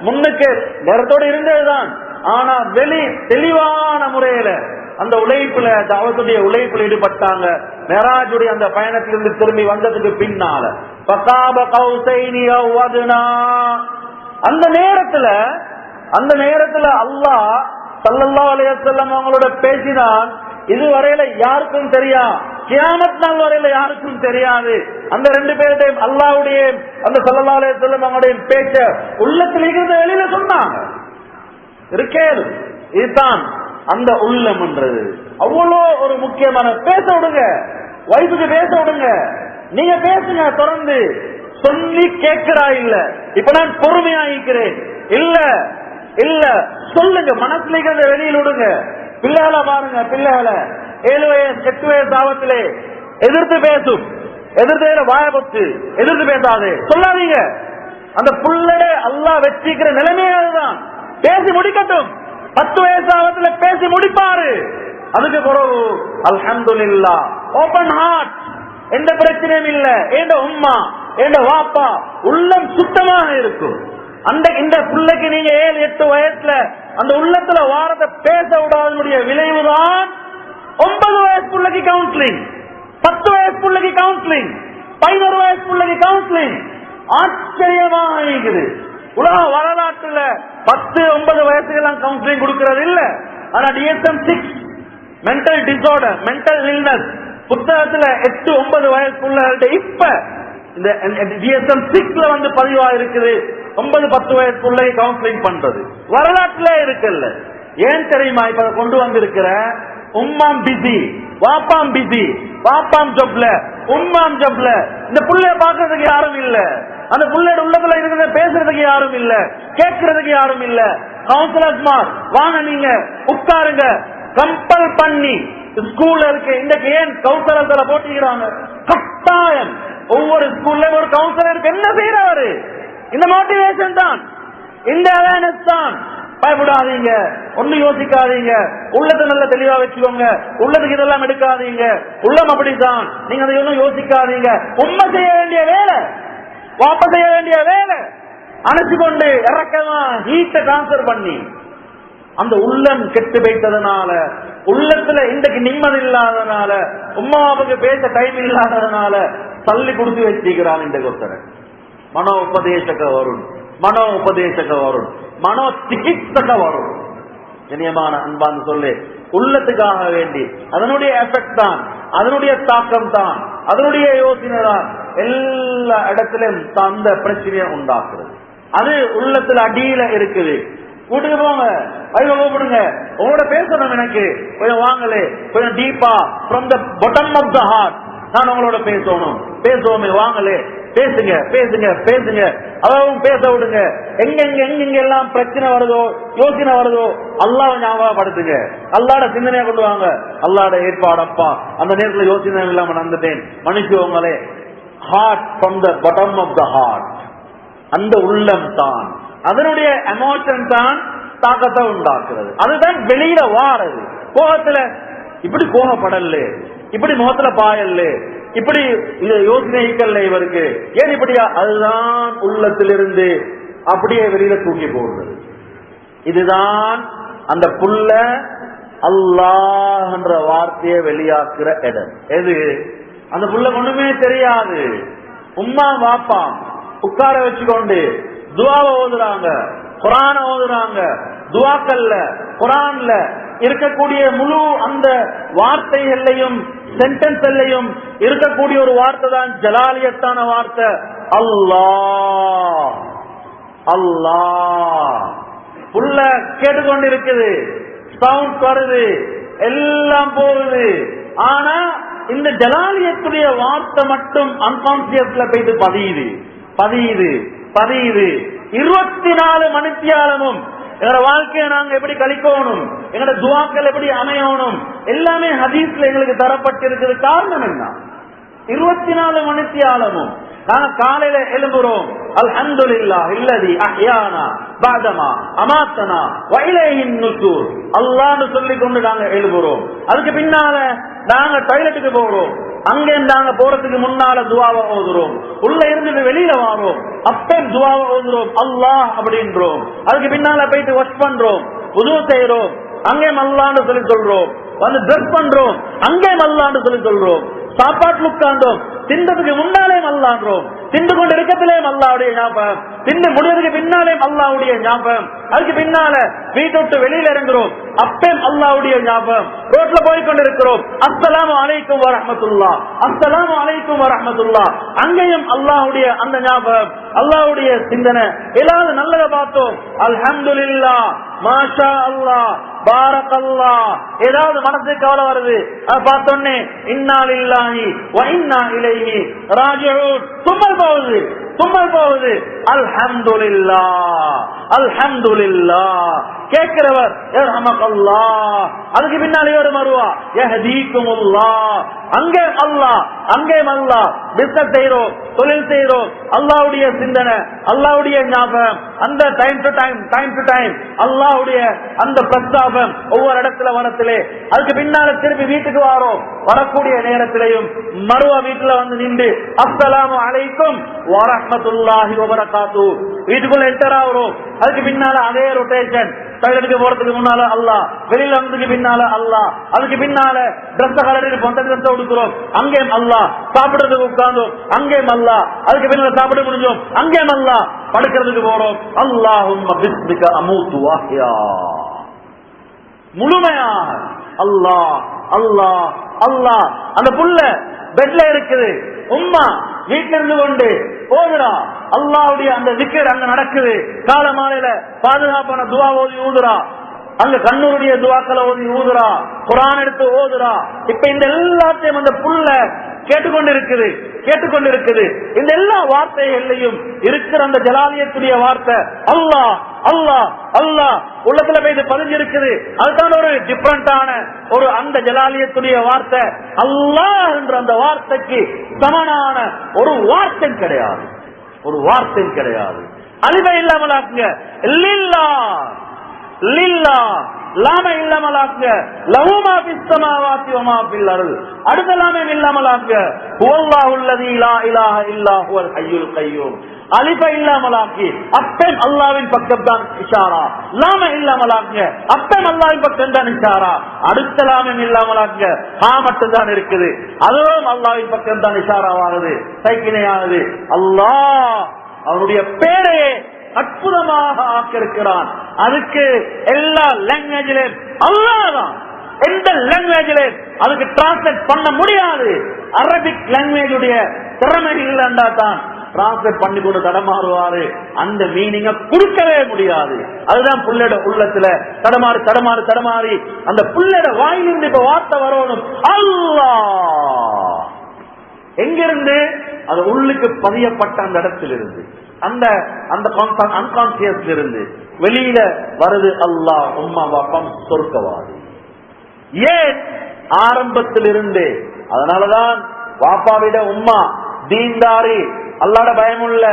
முன்னுக்கு நேரத்தோடு இருந்ததுதான். ஆனா வெளி தெளிவான முறையில அந்த உழைப்புல, தாவத்துடைய உழைப்புல ஈடுபட்டாங்க. மேராஜுடைய அந்த பயணத்திலிருந்து திரும்பி வந்ததுக்கு பின்னால ஃபகாப கௌசைனி அவ் அத்னா, அந்த நேரத்துல அல்லாஹ் ஸல்லல்லாஹு அலைஹி வஸல்லம் அவங்களோட பேசினான். இதுவரையில யாருக்கும் தெரியாது, கியாமத் நாள் வரையில யாருக்கும் தெரியாது. அந்த 2 பேருடையும் அல்லாஹ்வுடைய அந்த ஸல்லல்லாஹு அலைஹி வஸல்லம் அவங்களுடைய பேச்ச உள்ளத்தில் இருந்து வெளியில சொன்னாங்க. இருக்கேன், இதுதான் அந்த உள்ளம் என்றது. அவ்வளோ ஒரு முக்கியமான. பேச விடுங்க, வைஃபுக்கு பேச விடுங்க, நீங்க பேசுங்க, தொடர்ந்து சொல்லி கேட்கிறா இல்ல. இப்ப நான் பொறுமையாயிருக்கிறேன். இல்ல இல்ல சொல்லுங்க, மனசுல இருக்கிறத வெளியில் விடுங்க. பிள்ளைகளை பாருங்க, பிள்ளைகளை 7 வயசு 8 வயசு ஆபத்திலே எதிர்த்து பேசும், எதிர்த்து வாயபத்து எதிர்த்து பேசாது சொல்லாதீங்க. அந்த புள்ளட அல்லாஹ் வச்சிக்கிற நிலைமையாதான். பேசி முடிக்கட்டும். 10 வயசு ஆபத்துல பேசி முடிப்பாரு. அதுக்கு பிறகு அல்ஹம்துலில்லாஹ், ஓபன் ஹார்ட், எந்த பிரச்சனையும் இல்ல, எந்த உம்மா எந்த வாப்பா உள்ளம் சுத்தமாக இருக்கும். அந்த இந்த பிள்ளைக்கு நீங்க 7 8 வயசுல அந்த உள்ளத்துல வாரத்தை பேச விடாதனுடைய விளைவுதான் 9 வயசு பிள்ளைக்கு கவுன்சிலிங், 10 வயசு பிள்ளைக்கு கவுன்சிலிங், 11 வயசு பிள்ளைக்கு கவுன்சிலிங். ஆச்சரியமாக இருக்குது. உலக வரலாற்றுல 10 9 வயசுக்கெல்லாம் கவுன்சிலிங் கொடுக்கிறது இல்ல. ஆனா DSM-6 mental disorder, mental illness புத்தகத்துல 8 9 வயசுக்குள்ள இப்ப இந்த DSM-6ல வந்து பதிவா இருக்குது. 9 10 வயசுக்குள்ள கவுன்சிலிங் பண்றது வரலாற்றுல இருக்குல்ல. ஏன் தெரியுமா? இப்ப கொண்டு வந்திருக்கிற உம்மாம் பிஸி, வாப்பாம் பிஸி, வாப்பாம் ஜப்ல, உம்மாம் ஜப்ல. இந்த புள்ளைய பாக்குறதுக்கு யாரும் இல்ல. அந்த புள்ளையோட உள்ளத்துல இருக்கிறத பேசுறதுக்கு யாரும் இல்ல, கேட்கறதுக்கு யாரும் இல்ல. கவுன்சிலர்ஸ் மார் வாங்க, நீங்க உட்காருங்க, கம்பல் பண்ணி ஸ்கூல்ல இருக்கு. இன்றைக்கு ஏன் கவுன்சிலர்ஸ் போட்டிக்கிறாங்க? கட்டாயம் ஒவ்வொரு ஸ்கூல்ல ஒரு கவுன்சிலருக்கு என்ன செய்யறாரு? இந்த மோட்டிவேஷன் தான், இந்த அவேர்னஸ் தான். பயப்படாதீங்க, ஒண்ணு யோசிக்காதீங்க, உள்ளத்தை நல்ல தெளிவா வச்சுக்கோங்க, உள்ளத்துக்கு இதெல்லாம் எடுக்காதீங்க, உள்ளம் அப்படித்தான், நீங்க அதை ஒன்னும் யோசிக்காதீங்க. உண்மை செய்ய வேண்டிய வேலை, வாபஸ் செய்ய வேண்டிய வேலை, அணைச்சு கொண்டு இறக்கமா ஹீட்டை டிரான்ஸ்பர் பண்ணி அந்த உள்ளம் கெட்டு போயிட்டதுனால, உள்ளத்துல இன்றைக்கு நிம்மதி இல்லாதனால, உம்மாவுக்கு பேச டைம் இல்லாததுனால தள்ளி கொடுத்து வச்சிருக்கிறான். இந்த ஒருத்தரை மனோ உபதேசக வரும், மனோ உபதேசக வரும், மனோ சிகிச்சக வரும். இனியமான அன்பான்னு சொல்லு, உள்ளத்துக்காக வேண்டி அதனுடைய எஃபெக்ட் தான், அதனுடைய தாக்கம் தான், அதனுடைய யோசனை தான் எல்லா இடத்திலும் அந்த பிரச்சனையை உண்டாக்குறது. அது உள்ளத்துல அடியில இருக்குது. கூட்டுக்கு போங்க, கூப்பிடுங்க, உங்களோட பேசணும், எனக்கு கொஞ்சம் வாங்கலே, கொஞ்சம் டீப்பா from the bottom of the heart நான் உங்களோட பேசணும், பேசுவோமே, வாங்கலே, பேசுங்க பேசுங்க பேசுங்க, அதாவது பேச விடுங்க. எங்க எல்லாம் பிரச்சனை வருதோ, யோசனை வருதோ, அல்லாஹ்வை ஞாபகப்படுத்துங்க, அல்லாஹ்ட சிந்தனையை கொண்டு வாங்க. அல்லாஹ்ட ஏற்பாடப்பா, அந்த நேரத்தில் யோசனை இல்லாம நடந்துட்டேன், மன்னிச்சுவங்களே. Heart from the bottom of the heart, அந்த உள்ளம் தான், அதனுடைய எமோஷன் தான் தாக்கத்தை உண்டாக்குறது. அதுதான் வெளியில வாரது. கோபத்துல இப்படி கோபப்படல, இப்படி முகத்துல பாயல்ல, இப்படி யோசனைக்கல்ல இவருக்கு, ஏன் இப்படியா? அதுதான் உள்ளத்திலிருந்து அப்படியே வெளியில தூக்கி போடுறது. இதுதான் அந்த புள்ள அல்லாஹ் என்ற வார்த்தையை வெளியாக்குற இடம். எது? அந்த புள்ள ஒண்ணுமே தெரியாது, உம்மா வாப்பா உட்கார வச்சுக்கொண்டு துவாவை ஓதுறாங்க, குரான ஓதுறாங்க. துவாக்கல்ல குரான்ல இருக்கக்கூடிய முழு அந்த வார்த்தைகளையும் சென்டென்ஸ்லையும் இருக்கக்கூடிய ஒரு வார்த்தை தான் ஜலாலியத்தான வார்த்தை, அல்லாஹ். அல்லாஹ் புள்ள கேட்டுக்கொண்டிருக்குது, சவுண்ட் வருது, எல்லாம் போகுது. ஆனா இந்த ஜலாலியத்துடைய வார்த்தை மட்டும் அன்கான்சியஸ்ல போயிட்டு பதியுது பதியுது பதியுது. 24 மணித்தியாலமும் எங்களோட வாழ்க்கையை நாங்க எப்படி கழிக்கணும், எங்களோட துவாக்கள் எப்படி அமையணும், எல்லாமே ஹதீஸ்ல எங்களுக்கு தரப்பட்டிருக்கிறது. காரணம் என்ன? 24 மணித்தியாலமும் நாங்க காலையில எழும்புறோம், அல்ஹம்துலில்லாஹ் இல்லதி அஹ்யானா பஅதமா அமாத்தனா வ இலைஹின் நுஷூர், அல்லாஹ்னு சொல்லிக் கொண்டு நாங்க எழும்புறோம். அதுக்கு பின்னால நாங்க டாய்லெட்டுக்கு போறோம், அங்க நாங்க போறதுக்கு முன்னால துவாவை ஓதுறோம், உள்ள இருந்து வெளியில வாரோம், அப்ப துவாவை ஓதுறோம், அல்லாஹ் அப்படின்றோம். அதுக்கு பின்னால போயிட்டு வாஷ் பண்றோம், உது செய்யறோம், அங்கே அல்லாஹ்னு சொல்லி சொல்றோம். வந்து ட்ரெஸ் பண்றோம், அங்கே அல்லாஹ்னு சொல்லி சொல்றோம். சாப்பாட்டுல உட்கார்ந்தோம், தின்றதுக்கு முன்னாலே அல்லாஹ்ன்றோம், தின்று கொண்டு இருக்கத்திலே அல்லாஹ்வுடைய ஞாபகம், தின்று முடிவதற்கு பின்னாலே அல்லாஹ்வுடைய ஞாபகம். அதுக்கு பின்னால வீட்டை விட்டு வெளியில இறங்குறோம், அப்பேம் அல்லாஹ்வுடைய ஞாபகம். ரோட்ல போய் கொண்டிருக்கிறோம், அஸ்ஸலாமு அலைக்கும் வரஹ்மத்துல்லாஹ், அஸ்ஸலாமு அலைக்கும் வரஹ்மத்துல்லாஹ், அங்கேயும் அல்லாஹ்வுடைய அந்த ஞாபகம், அல்லாஹ்வுடைய சிந்தனை. ஏதாவது நல்லதை பார்த்தோம், அல்ஹம்துலில்லாஹ், மாஷா அல்லாஹ், பாரக்கல்லாஹ். ஏதாவது மனசுக்கு கவலை வருது, அதை பார்த்தோன்னே இன்னா லில்லாஹி வ இன்னா இலைஹி ராஜிஊன், தும்மல் போகுது, தும்மல் போகுது, அல்ஹம்துலில்லாஹ் அல்ஹம்துலில்லாஹ். கேட்கிறவர் யர்ஹமக்கல்லாஹ், அதுக்கு பின்னாலே ஒரு மறுவா யஹ்தீகுமுல்லாஹ். அங்கே அல்லாஹ், அங்கே அல்லாஹ். பிசினஸ் செய்றோம், தொழில் செய்றோம், அல்லாஹ்வுடைய சிந்தனை, அல்லாஹ்வுடைய ஞாபகம், அந்த டைம் டு டைம் அல்லாஹ்வுடைய அந்த பிரஸ்தாபம் ஒவ்வொரு இடத்துல வரத்திலே. அதுக்கு பின்னால திருப்பி வீட்டுக்கு வாரோம், வரக்கூடிய நேரத்திலையும் மறுவா வீட்டுல வந்து நின்று அஸ்ஸலாமு அலைக்கும் வரஹ்மத்துல்லாஹி வபரகாத்துஹு வீட்டுக்குள்ள என்டர் ஆகிறோம். அதுக்கு பின்னால அதே ரொட்டேஷன், டாய்லெட்டுக்கு போறதுக்கு முன்னால அல்லாஹ், வெளியில வந்ததுக்கு பின்னால அல்லாஹ், அதுக்கு பின்னால டிரெஸ் கலரில் பொந்த டிரெஸ் உடுக்கிறோம், அங்கே அல்லாஹ். சாப்பிடுறதுக்கு உட்கார்ந்தோம், அங்கே அல்லாஹ். அதுக்கு பின்னால சாப்பிட முடிஞ்சோம், அங்கே அல்லாஹ். படுக்கிறதுக்கு போறோம், அல்லாஹும்ம பிஸ்மிக அமூது வஹ்யா. முழுமையாக அல்லாஹ் அல்லாஹ் அல்லாஹ். அந்த புள்ள பெட்ல இருக்குது, உம்மா வீட்டில இருந்து கொண்டு ஓதுரா, அல்லாஹ்வுடைய அந்த திக்ர் அங்க நடக்குது. கால மாலையில பாதுகாப்பான துவா ஓதி ஊதுரா, அங்க கண்ணூருடைய துவாக்களை ஓதி ஊதுரா, குர்ஆன் எடுத்து ஓதுரா. இப்ப இந்த எல்லாத்தையும் அந்த புள்ள கேட்டுக்கொண்டிருக்குது. இந்த எல்லா வார்த்தைகளையும் இருக்கிற அந்த ஜலாலியத்துடைய வார்த்தை அல்லாஹ் அல்லாஹ் அல்லாஹ் உள்ளத்துல போய் பதிஞ்சிருக்குது. அதுக்கான ஒரு டிஃபரண்டான ஒரு அந்த ஜலாலியத்துடைய வார்த்தை அல்லாஹ் என்ற அந்த வார்த்தைக்கு சமனான ஒரு வார்த்தை கிடையாது, ஒரு வார்த்தை கிடையாது. அலிப இல்லாமலாக்குங்க, லில்லா லாம இல்லாமலாக்குங்க, லஹுமா ஃபிஸ் ஸமாவாதி வ மா ஃபில் அர்த். அடுத்த லாம இல்லாமலாக்குங்க, ஹுவல்லாஹுல் லஸீ லா இலாஹா இல்லா ஹுவல் ஹய்யுல் கய்யூம். அலிப இல்லாமலாக்கி அப்பம் அல்லாஹ்வின் பக்கம் தான் இஷாரா. லாம இல்லாமலாக்குங்க, அப்பம் அல்லாஹ்வின் பக்கம் தான் இஷாரா. அடுத்த லாமம் இல்லாமலாக்குங்க, ஹா மட்டும் தான் இருக்குது, அதுவும் அல்லாஹ்வின் பக்கம் தான் இஷாராவாகுது, சைக்கினையானது. அல்லாஹ் அவருடைய பேரே அற்புதமாக ஆக்கியிருக்கிறான். அதுக்கு எல்லா லாங்குவேஜிலும் அல்லாஹ் தான், எந்த லாங்குவேஜிலும் அதுக்கு டிரான்ஸ்லேட் பண்ண முடியாது. அரபிக் லாங்குவேஜுடைய திறமை இல்லைன்னா தான் டிரான்ஸ்லேட் பண்ணி கொண்டு தடமாறுவாரு, அந்த மீனிங்க கொடுக்கவே முடியாது. அதுதான் புள்ளட உள்ளத்துல தடமாறி அந்த புள்ளட வாயிலிருந்து இப்ப வார்த்தை வரணும் அல்லாஹ். எங்கிருந்து? அது உள்ளுக்கு பதியப்பட்ட அந்த இடத்திலிருந்து, அந்த அன்கான்சியஸ்ல இருந்து வெளியில வருது அல்லாஹ். உம்மா பாப்பம் சொர்க்கவாதி. ஏன்? ஆரம்பத்திலிருந்து. அதனாலதான் பாப்பாவிட உம்மா தீன்தாரி, அல்லாஹ்ட பயமுள்ள,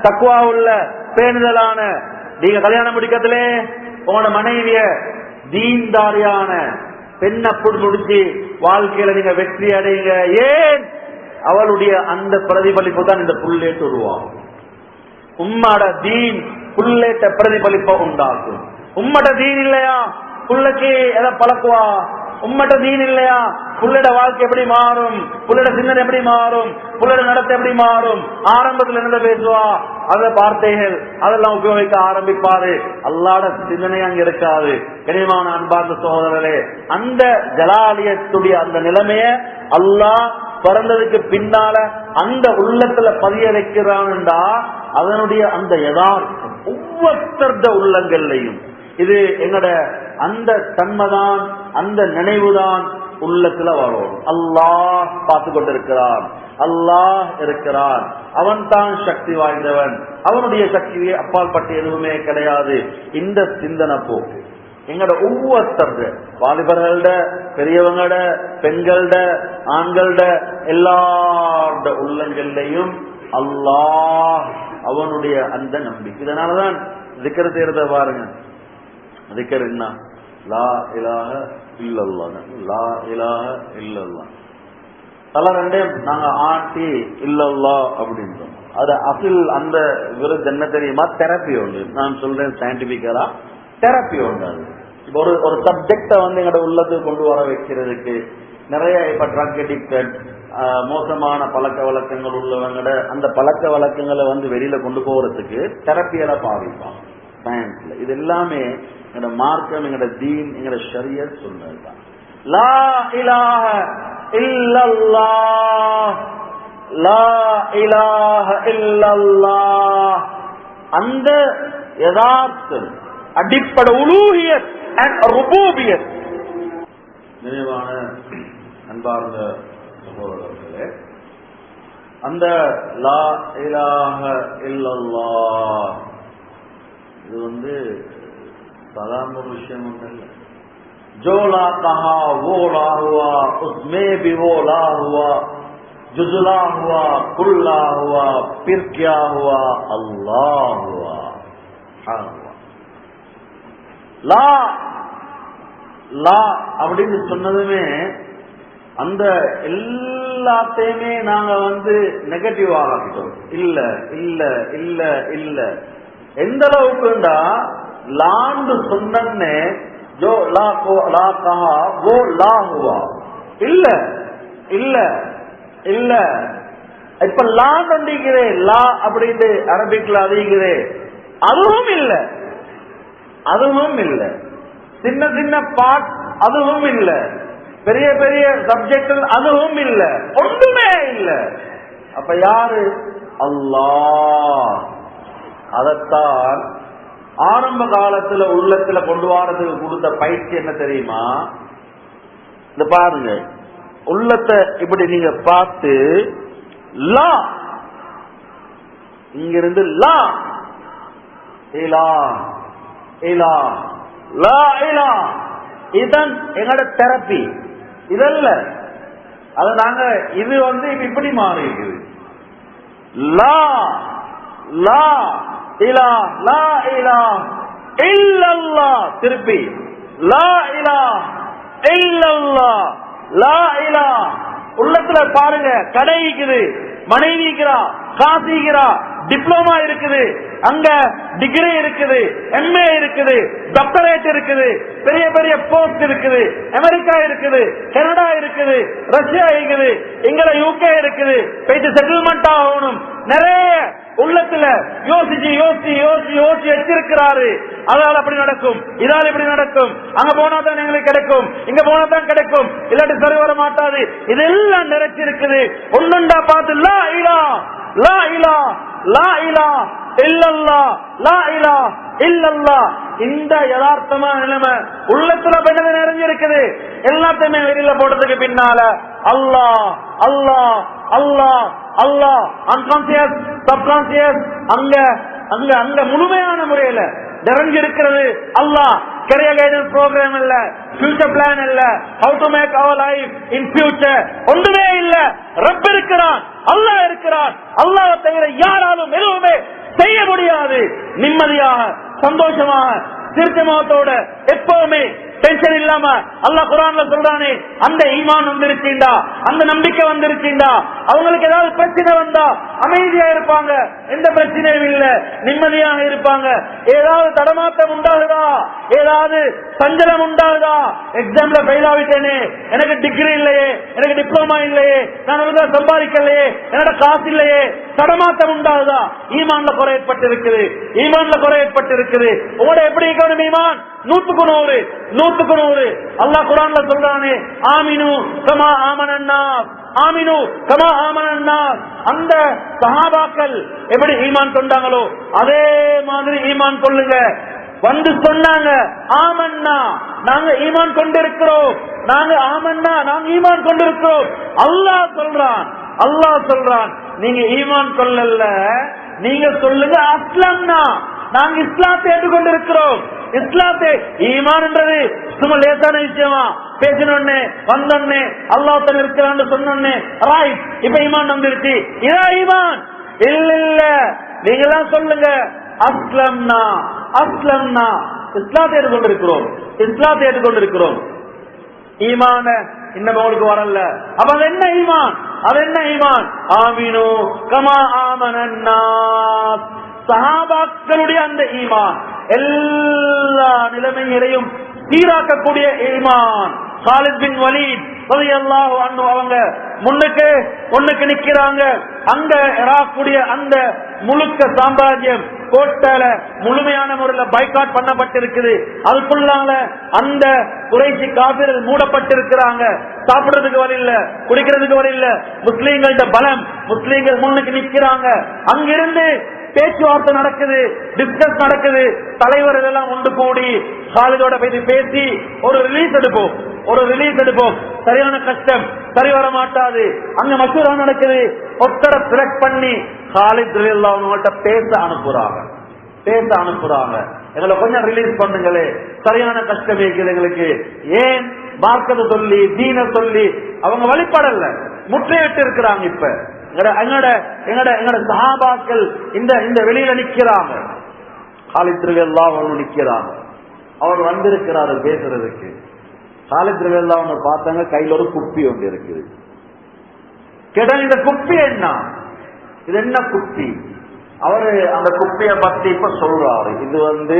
தக்வா உள்ள, பேணுதலான. நீங்க கல்யாணம் முடிக்கத்திலே உங்களோட மனைவிய தீன்தாரியான பெண்ணை முடிச்சு வாழ்க்கையில நீங்க வெற்றி அடைங்க. ஏன்? அவளுடைய அந்த பிரதிபலிப்பு தான் இந்த புள்ளேட்டு உருவாகும். உம்மட தீன் புள்ளேட்ட பிரதிபலிப்ப உண்டாக்கும். உம்மட தீன் இல்லையா புள்ளைக்கு எதை பழக்குவா? உம்மட்ட தீன் இல்லையா புள்ளட வாழ்க்கை எப்படி மாறும்? புள்ளட சிந்தனை எப்படி மாறும்? புள்ளட நடத்தை எப்படி மாறும்? ஆரம்பத்தில் என்ன பேசுவா, அந்த வார்த்தைகள் அதெல்லாம் உபயோகிக்க ஆரம்பிப்பாரு. அல்லாட சிந்தனை அங்க இருக்காது. கனிமான அன்பார்ந்த சகோதரர்களே, அந்த ஜலாலியத்துடைய அந்த நிலைமைய அல்லாஹ் பிறந்ததுக்கு பின்னால அந்த உள்ளத்துல பதிய வைக்கிறான்டா, அதனுடைய அந்த யதார்த்தம் ஒவ்வொருத்தருடைய உள்ளங்கள்லையும் இது எங்கட அந்த தன்மைதான், அந்த நினைவுதான் உள்ளத்துல வரும். அல்லாஹ் பார்த்து கொண்டிருக்கிறான், அல்லாஹ் இருக்கிறான், அவன் தான் சக்தி வாய்ந்தவன், அவனுடைய சக்தியை அப்பால் பட்டு எதுவுமே கிடையாது. இந்த சிந்தனை போக்கு எங்கட ஒவ்வொருத்தர் வாலிபர்கள, பெரியவங்கள, பெண்கள, ஆண்கள எல்லாரோட உள்ளங்கள்லையும் அல்லாஹ் அவனுடைய அந்த நம்பிக்கை. இதனாலதான் திக்ர் செய்யறத பாருங்க. திக்ர் என்ன? லா இலாஹ இல்லல்லாஹ், லா இலாஹ இல்லல்லாஹ். தல ரெண்டே நாங்க ஆட்டி இல்லல்லாஹ் அப்படின்றோம். அது அசில் அந்த விருது என்ன தெரியுமா? தெரப்பி ஒன்று. நான் சொல்றேன் சயின்டிபிக்கலா தெரப்பி ஒன்று. அது இப்போ ஒரு சப்ஜெக்ட வந்து எங்களோட உள்ளத்துக்கு கொண்டு வர வைக்கிறதுக்கு நிறைய இப்ப ட்ரக் அடிக்டட், மோசமான பழக்க வழக்கங்கள் உள்ளவங்களோட அந்த பழக்க வழக்கங்களை வந்து வெளியில கொண்டு போறதுக்கு தெரப்பியில பாவிப்பாங்க சயின்ஸ்ல. இது எல்லாமே எங்களோட மார்க்கம், எங்களோட தீன், எங்களோட ஷரியத் சொன்னதுதான். லா இலாஹ இல்லல்லாஹ், லா இலாஹ இல்லல்லாஹ். அந்த யதார்த்தம் அடிப்படை உலூஹியத் அண்ட் ருபூபியத். நிறைவான அன்பார்ந்த சகோதரர்களே, அந்த லா இலாஹ இல்லல்லாஹ் இது சாதாரண ஒரு விஷயம் ஒன்று இல்லை. जो ला कहा वो ला हुआ, उसमें भी वो ला हुआ, जुजला हुआ, कुल्ला हुआ, फिर क्या हुआ, अल्लाह हुआ, லா லா அப்படின்னு சொன்னதுமே அந்த எல்லாத்தையுமே நாங்க நெகட்டிவ் ஆகிட்டோம். இல்ல இல்ல இல்ல இல்ல எந்த அளவுக்குண்டா லாண்டு சொன்னே जो ला को ला कहा वो ला हुआ, இல்ல இல்ல இல்ல. இப்ப லா கண்டிக்கிறே லா அப்படின்னு அரபிக்ல அதிகிறே, அதுவும் இல்ல அதுவும் இல்ல. சின்ன சின்ன பார்ட் அதுவும் இல்ல, பெரிய பெரிய சப்ஜெக்ட் அதுவும் இல்ல, ஒன்றுமே இல்ல. அப்ப யாரு? அல்லாஹ். அதத்தான் ஆரம்ப காலத்துல உள்ளத்துல கொண்டு வரதுக்கு கொடுத்த பயிற்சி என்ன தெரியுமா? இந்த பாருங்க, உள்ளத்தை இப்படி நீங்க பார்த்து லா, இங்கிருந்து லா இலா இலா லா இலா, இதுதான் எங்களோட தெரப்பி. இதல்ல அது நாங்க இது இப்படி மாறி இருக்குது. லா லா இலா லா இலா இல்லல்லாஹ், திருப்பி லா இலா இல்லல்லாஹ் லா இலா. உள்ளத்துல பாருங்க, கடைக்குது, மனைவிக்கிறா, காசிக்கிறா, டிப்ளமா இருக்குது, அங்க டிகிரி இருக்குது, எம்ஏ இருக்குது, டாக்டரேட் இருக்குது, பெரிய பெரிய போஸ்ட் இருக்குது, அமெரிக்கா இருக்குது, கனடா இருக்குது, ரஷ்யா இருக்குது, இங்க யூகே இருக்குது, போயிட்டு செட்டில்மெண்ட் ஆகணும். நிறைய உள்ளத்துல யோசிச்சு யோசிச்சு யோசிச்சு யோசிச்சு வச்சிருக்கிறாரு. அதனால அப்படி நடக்கும், இதால இப்படி நடக்கும், அங்க போனா தான் எங்களுக்கு கிடைக்கும், இங்க போனா தான் கிடைக்கும், இல்லாட்டி சரி வர மாட்டாது. இதெல்லாம் நிறைச்சிருக்குது. ஒன்னுண்டா பார்த்து லா இலா லா இலா லா இலா இல்லல்லாஹ் லா இலா இல்லல்லாஹ். இந்த யதார்த்தமான நிலைமை உள்ளத்துல பெண்ணது நிறைஞ்சிருக்குது. எல்லாத்தையுமே வெளியில போடுறதுக்கு பின்னால அல்லாஹ் அல்லாஹ் அல்லாஹ் அல்லாஹ், அன்கான்சியஸ் சப்கான்சியஸ் அங்க அங்க அங்க முழுமையான முறையில நிறைஞ்சிருக்கிறது. அல்லாஹ் கரியர் கைடன்ஸ் ப்ரோக்ராம் இல்ல, ஃபியூச்சர் பிளான் இல்ல, how to make our life in future, ஒன்றுமே இல்ல. ரப் இருக்கிறான், அல்லாஹ் இருக்கிறான். அல்லாஹ்வை தவிர யாராலும் எதுவுமே செய்ய முடியாது. நிம்மதியாக சந்தோஷமாக திருத்தமாத்தோட எப்பவுமே டென்ஷன் இல்லாம அல்லாஹ் குர்ஆன்ல சொல்றானே, அந்த ஈமான் வந்திருச்சீண்டா, அந்த நம்பிக்கை வந்திருச்சீண்டா, அவங்களுக்கு ஏதாவது பிரச்சனை வந்தா அமைதியா இருப்பாங்க, எந்த பிரச்சனையும் இல்ல, நிம்மதியாக இருப்பாங்க. ஏதாவது தடமாட்டம் உண்டாகுதா, ஏதாவது சஞ்சலம் உண்டாகுதா, எக்ஸாம்ல ஃபெயில் ஆகிட்டேனே, எனக்கு டிகிரி இல்லையே, எனக்கு டிப்ளமா இல்லையே, நான் ஒழுங்கா சம்பாதிக்கலையே, என்னோட காசு இல்லையே, தடமாட்டம் உண்டாகுதா, ஈமான்ல குறை ஏற்பட்டிருக்குது, ஈமான்ல குறை ஏற்பட்டிருக்குது. உங்களோட எப்படி இருக்கணும் ஈமான்? 100% 100%. அல்லாஹ் குர்ஆன்ல சொல்றானே, ஆமினு கமா ஆமனன்னாஸ், ஆமினு கமா ஆமனன்னாஸ். அந்த சஹாபாக்கள் எப்படி ஈமான் கொண்டாங்களோ அதே மாதிரி ஈமான் கொள்ளுங்க. சொன்னாங்க ஆமன்னா, நாங்க ஈமான் கொண்டிருக்கிறோம், நாங்க ஆமன்னா, நாங்க ஈமான் கொண்டிருக்கிறோம். அல்லாஹ் சொல்றான், அல்லாஹ் சொல்றான், நீங்க ஈமான் கொள்ளல, நீங்க சொல்லுங்க அஸ்லம்னா, நாங்க இஸ்லாத்தை ஏற்றுக்கொண்டிருக்கிறோம். இஸ்லாத்தை ஈமான்ன்றது சும்மா லேசான விஷயமா? பேசினோடனே வந்தோடனே அல்லாஹ் தான் இருக்கிறான்னு சொன்னோடனே ரைட் இப்ப ஈமான் வந்துருச்சு, இதான் ஈமான் இல்ல. இல்ல, நீங்க எல்லாம் சொல்லுங்க அஸ்லம்னா, அஸ்லம்னா, இஸ்லாத்தை ஏற்றுக்கொண்டிருக்கிறோம், இஸ்லாத்தை ஏற்றுக்கொண்டிருக்கிறோம். ஈமான இன்னும் உங்களுக்கு வரல. அப்ப அது என்ன ஈமான்? அது என்ன ஈமான்? ஆமினு கமா ஆமனன்னாஸ். சஹாபாக்களுடைய அந்த ஈமான் எல்லா நிலைமைகளையும் சீராக்கக்கூடிய ஈமான். காலித் பின் வலீத் ரலியல்லாஹு அன்ஹு அவங்க முன்னுக்கு நிக்கிறாங்க. அங்க இராக்குடைய அந்த முழுக்க சாம்ராஜ்யம் கோட்டால முழுமையான முறையில் பைக்காட் பண்ணப்பட்டிருக்குது. அதுக்குள்ளால அந்த குறைசி காபிர்கள் மூடப்பட்டிருக்கிறாங்க. சாப்பிடுறதுக்கு வழி இல்ல, குடிக்கிறதுக்கு வழி இல்ல. முஸ்லீம்கள்ட்ட பலம், முஸ்லீம்கள் முன்னுக்கு நிக்கிறாங்க. அங்கிருந்து பேச்சுவார்த்தை நடக்குது, டிஸ்கஸ் நடக்குது. தலைவர்கள் எல்லாம் ஒன்று கூடி காலிதோட பேசி ஒரு ரிலீஸ் எடுப்போம், ஒரு ரிலீஸ் எடுப்போம். சரியான கஷ்டம், சரி வர மாட்டாது, அங்க மசூரா நடக்குது. ஒருத்தரை செலக்ட் பண்ணி காலித் ரலியல்லாஹு அன்ஹு பேச அனுப்புறாங்க. எங்களை கொஞ்சம் ரிலீஸ் பண்ணுங்களே, சரியான கஷ்டம் இருக்குது எங்களுக்கு. ஏன் மார்க்கத்தை சொல்லி தீன சொல்லி அவங்க வழிபடல, முற்றையிட்டு இருக்கிறாங்க. இப்ப எங்கட சஹாபாக்கள் இந்த வெளியில நிக்கிறாங்க, காலித் ரலியல்லாஹு அன்ஹு நிக்கிறாங்க. அவர் வந்திருக்கிறாரு பேசுறதுக்கு. காலித் ரலியல்லாஹு அன்ஹு பார்த்தாங்க, கையில ஒரு குப்பி ஒன்று இருக்குது. கேட்டாங்க, இந்த குப்பி என்ன, இது என்ன குப்பி? அவரு அந்த குப்பிய பத்தி இப்ப சொல்றாரு, இது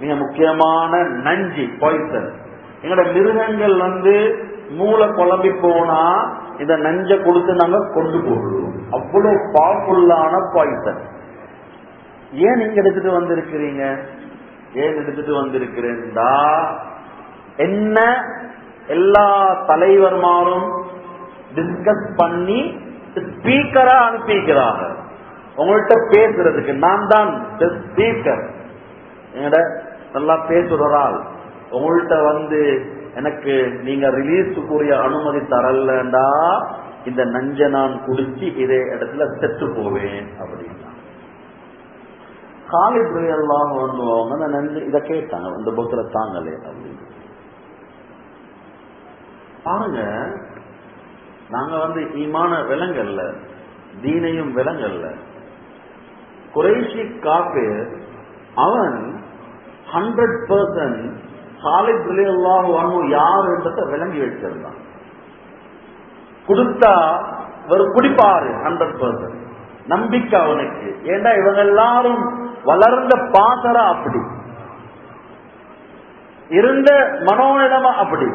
மிக முக்கியமான நஞ்சு, பாய்சன். எங்கட மிருகங்கள் மூளை குழம்பி போனா இந்த நஞ்ச கொடுத்து நாங்க கொண்டு போடுவோம். அவ்வளவு பவர்ஃபுல்லான பாய்சன். ஏன் நீங்க எடுத்துட்டு வந்திருக்கிறீங்க? ஏன் எடுத்துட்டு வந்திருக்கிறேன்டா, என்ன எல்லா தலைவர்மாரும் டிஸ்கஸ் பண்ணி ஸ்பீக்கரா அனுப்பிக்கிறாங்க உங்கள்கிட்ட பேசுறதுக்கு. நான் தான் ஸ்பீக்கர், எங்கட நல்லா பேசுறாள். உங்கள்கிட்ட எனக்கு நீங்க ரிலீஸுக்குரிய அனுமதி தரலண்டா இந்த நஞ்ச நான் குடிச்சு இதே இடத்துல செத்து போவேன் அப்படின்னா. காலித் ரலியல்லாஹு அன்ஹு அந்த நஞ்சு இதை கேட்டாங்க, இந்த போத்துல தாங்களே அப்படின்னு. பாருங்க, நாங்க ஈமான விலங்கல்ல, தீனையும் விலங்கல்ல. குறைஷி காபிர் அவன் 100% காலித் ரலியல்லாஹு அன்ஹு யார் என்றதை விளங்கி வச்சிருந்தான். கொடுத்தா ஒரு குடிப்பாரு 100% நம்பிக்கை அவனுக்கு. ஏண்டா இவங்க எல்லாரும் வளர்ந்த பாசரா அப்படி இருந்த மனோநிலமா அப்படி,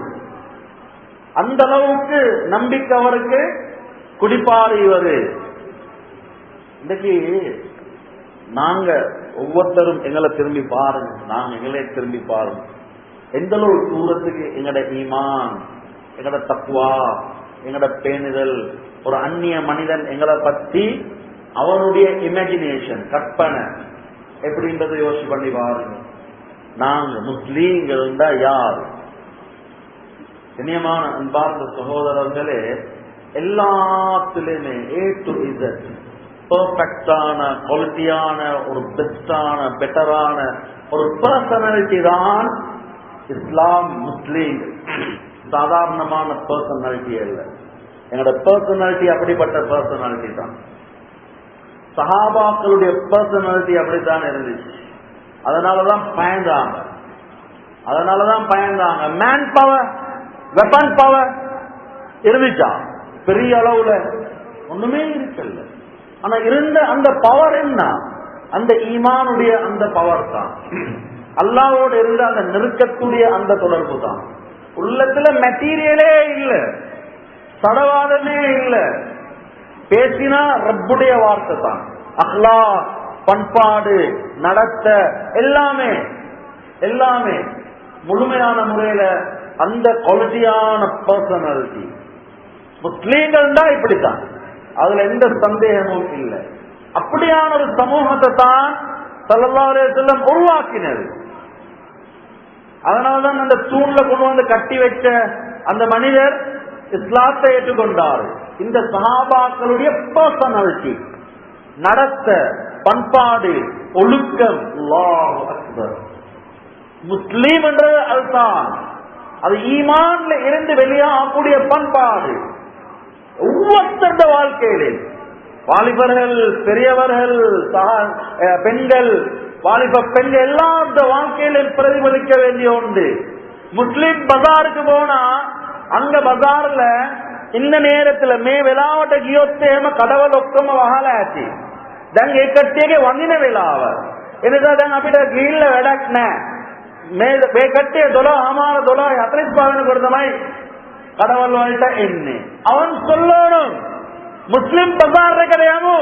அந்த அளவுக்கு நம்பிக்கை அவருக்கு. குடிப்பாரு இவரு. இன்னைக்கு நாங்க ஒவ்வொருத்தரும் எங்களை திரும்பி பாருங்க, நாங்க எங்களே திரும்பி பாருங்க. எந்த அளவு தூரத்துக்கு எங்கட ஈமான், எங்கட தக்வா, எங்கட பேணுதல், ஒரு அந்நிய மனிதன் எங்களை பத்தி அவனுடைய இமேஜினேஷன், கற்பனை எப்படின்றத யோசிச்சு பண்ணி பாருங்க. நாங்க முஸ்லீம்கள் யார்? இனியமான அன்பார்ந்த சகோதரர்களே, எல்லாத்திலுமே A to Z பெர்ஃபெக்டான, குவாலிட்டியான, ஒரு பெஸ்டான, பெட்டரான ஒரு பர்சனாலிட்டி தான் இஸ்லாம். முஸ்லீம் சாதாரணமான பர்சனாலிட்டி அல்ல. எங்களோட பர்சனாலிட்டி அப்படிப்பட்ட பர்சனாலிட்டி தான். சஹாபாக்களுடைய பர்சனாலிட்டி அப்படித்தான் இருந்துச்சு. அதனாலதான் பயந்தாங்க. மேன் பவர், வெப்பன் பவர் இருந்துச்சா? பெரிய அளவுல ஒண்ணுமே இருக்கல. ஆனா இருந்த அந்த பவர் என்ன? அந்த ஈமானுடைய அந்த பவர் தான். அல்லாஹ்வோடு இருந்த அந்த நெருக்கத்துடைய அந்த தொடர்பு தான். உள்ளத்துல மெட்டீரியலே இல்ல, சடவாதமே இல்ல. பேசினா ரப்புடைய வார்த்தை தான். அஹ்லாக், பண்பாடு, நடத்த எல்லாமே முழுமையான முறையில அந்த குவாலிட்டியான பர்சனாலிட்டி. முஸ்லீம்கள் தான் இப்படித்தான், அதுல எந்த சந்தேகமும் இல்லை. அப்படியான ஒரு சமூகத்தை தான் ஸல்லல்லாஹு அலைஹி வஸல்லம் உருவாக்கினது. அதனால்தான் அந்த தூண்ல கொண்டு கட்டி வச்ச அந்த மனிதர் இஸ்லாத்தை ஏற்றுக்கொண்டார். இந்த சஹாபாக்களுடைய பர்சனாலிட்டி, நடத்த, பண்பாடு, ஒழுக்கம். அல்லாஹு அக்பர். முஸ்லீம் என்றது அதுதான். அது ஈமான்ல இருந்து வெளியாகக்கூடிய பண்பாடு. ஒவ்வொருத்த வாழ்க்கையிலே வாலிபர்கள், பெரியவர்கள், பெண்கள், வாலிப பெண்கள் எல்லாம் வாழ்க்கையில பிரதிபலிக்க வேண்டிய ஒன்று. முஸ்லிம் பஜாருக்கு போனா அங்க பஜார்ல இந்த நேரத்துல மே வெලාවට ගියොත් කඩවල ඔක්කොම වහලා ඇති. දැන් ඒ කට්ටියගේ වඳින වෙලාව. එනිසා දැන් අපිට ගිහිල්ලා වැඩක් නැහැ. මේ කට්ටිය 12:45 වෙනකොට තමයි කඩවල වලට එන්නේ. அவன் சொல்லணும், මුස්ලිම් බਜ਼ਾර් එකට යමු.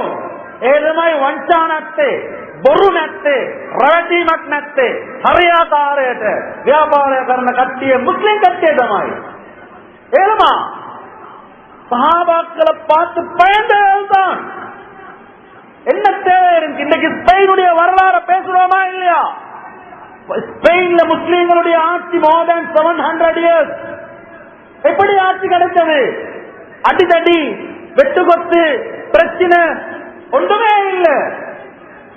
ඒ තමයි වංචා නැත්තේ, බොරු නැත්තේ, රැවටීමක් නැත්තේ, හරියාකාරයට ව්‍යාපාරය කරන කට්ටිය මුස්ලිම් කට්ටිය තමයි. ஏழுமா சஹாபாக்களை பார்த்து பயந்தவர்கள். என்ன தேவை இருக்கு? இன்னைக்கு ஸ்பெயினுடைய வரலாறு பேசுறோமா இல்லையா? ஸ்பெயின்ல முஸ்லீம்களுடைய ஆட்சி more than 700 years. எப்படி ஆட்சி கிடைத்தது? அடிதடி, வெட்டுகொத்து, பிரச்சனை ஒன்றுமே இல்ல.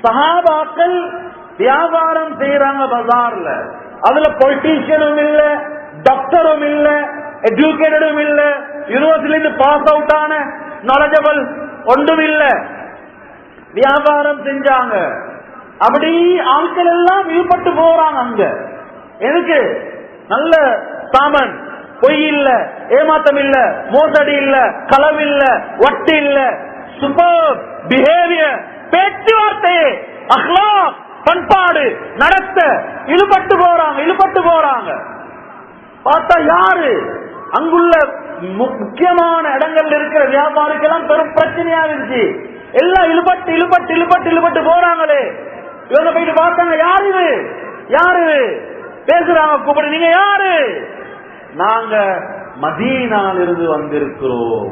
சஹாபாக்கள் வியாபாரம் செய்யறாங்க பஜார்ல. அதுல பொலிட்டீஷியனும் இல்ல, டாக்டரும் இல்ல, எஜுகேட்டடும் இல்ல, யூனிவர்சிட்டியிலிருந்து பாஸ் அவுட் ஆன நாலேஜபிள் ஒன்றும் இல்ல. வியாபாரம் செஞ்சாங்க. அப்படி ஆட்கள் எல்லாம் ஈடுபட்டு போறாங்க. அங்க எதுக்கு? நல்ல சாமன், பொய் இல்ல, ஏமாத்தம் இல்ல, மோசடி இல்ல, களவு இல்ல, வட்டி இல்ல, சூப்பர் பிஹேவியர், பேச்சுவார்த்தை, அஹ்லாக், பண்பாடு, நடத்த இழுபட்டு போறாங்க. பார்த்தா யாரு அங்குள்ள முக்கியமான இடங்கள்ல இருக்கிற வியாபாரிக்கெல்லாம் பெரும் பிரச்சனையா இருந்துச்சு. எல்லாம் இழுபட்டு போறாங்களே. இவங்க போயிட்டு பார்த்தாங்க, யாரு பேசுறாங்க, கூப்பிடு, நீங்க யாரு? நாங்க மதீனாவிலிருந்து வந்திருக்கிறோம்.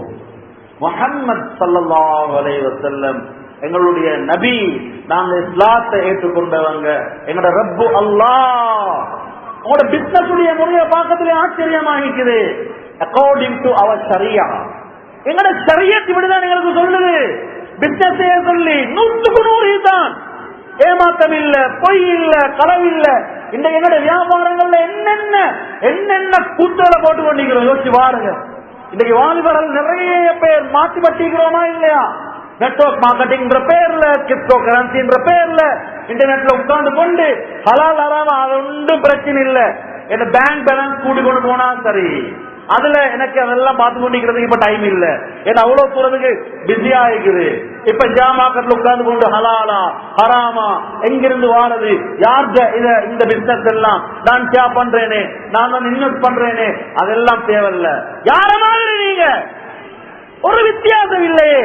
முஹம்மது ஸல்லல்லாஹு அலைஹி வஸல்லம் எங்களுடைய நபி, நாங்க இஸ்லாத்தை ஏற்றுக்கொண்டவங்க, எங்களோட ரப்பு அல்லாஹ். உங்களோட பிசினஸ் உடைய முறையை பார்க்கறதுல ஆச்சரியமாகிக்குது. அக்கார்டிங் டு அவர் ஷரியா, எங்களோட ஷரியத் இப்படிதான் எங்களுக்கு சொல்லுது. பிசினஸ் சொல்லி 100% தான், ஏமாத்தம் இல்ல, பொய் இல்ல, களவு இல்ல. இந்த எங்களோட வியாபாரங்கள்ல என்னென்ன கூட்டலை போட்டு கொண்டிருக்கிறோம் யோசிச்சு பாருங்க. இன்னைக்கு வாலிபர்கள் நிறைய பேர் மாற்றி பட்டிக்கிறோமா இல்லையா? நெட்வொர்க் மார்க்கெட்டிங் பேர்ல, கிரிப்டோ கரன்சி பேர்ல இன்டர்நெட்ல உட்கார்ந்து கொண்டு ஹலால் ஹராம் அது ஒன்றும் பிரச்சனை இல்ல. என்ன பேங்க் பேலன்ஸ் கூட்டி கொண்டு போனா சரி, அதுல எனக்கு அதெல்லாம் பார்த்து கொண்டிருக்கிறதுக்கு இப்ப டைம் இல்ல. ஏன்னா அவ்வளவு தூரத்துக்கு பிஸியா இருக்குது. இப்ப ஜாமாக்கெட்ல உட்கார்ந்து கொண்டு ஹலாலா ஹராமா எங்கிருந்து வாரது, யார்கிட்ட இந்த பிசினஸ் எல்லாம் நான் ஷேர் பண்றேனே, நான் வந்து இன்வெஸ்ட் பண்றேனே, அதெல்லாம் தேவையில்ல. யார மாதிரி நீங்க ஒரு வித்தியாசம் இல்லையே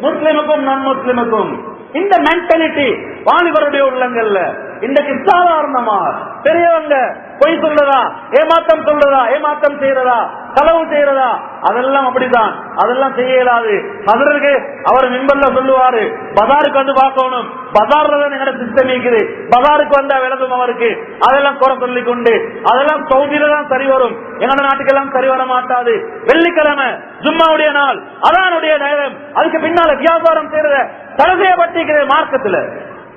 முஸ்லிமுக்கும் நான் முஸ்லிமுக்கும். இந்த மென்டாலிட்டி வாலிபருடைய உள்ளங்கள்ல இன்றைக்கு சாதாரணமா பெரியவங்க பொய் சொல்றதா, ஏமாத்தம் சொல்றதா, ஏமாத்தம் செய்யறதா, களவு செய்யறதா, அதெல்லாம் அப்படிதான். அதெல்லாம் செய்ய இயலாது. அதற்கு அவர் மிம்பர்ல சொல்லுவாரு, பஜாருக்கு வந்து பார்க்கணும், பஜார்ல தான் எங்க சிஸ்டம் இருக்குது, பஜாருக்கு வந்தா விளக்கும் அவருக்கு. அதெல்லாம் குறை சொல்லிக் கொண்டு அதெல்லாம் சவுதியில தான் சரி வரும், எங்க நாட்டுக்கெல்லாம் சரி வர மாட்டாது. வெள்ளிக்கிழமை ஜும்மாவுடைய நாள், அதானுடைய நேரம், அதுக்கு பின்னால வியாபாரம் செய்யறத தடை செய்யப்பட்டிருக்கிறது, மார்க்கத்துல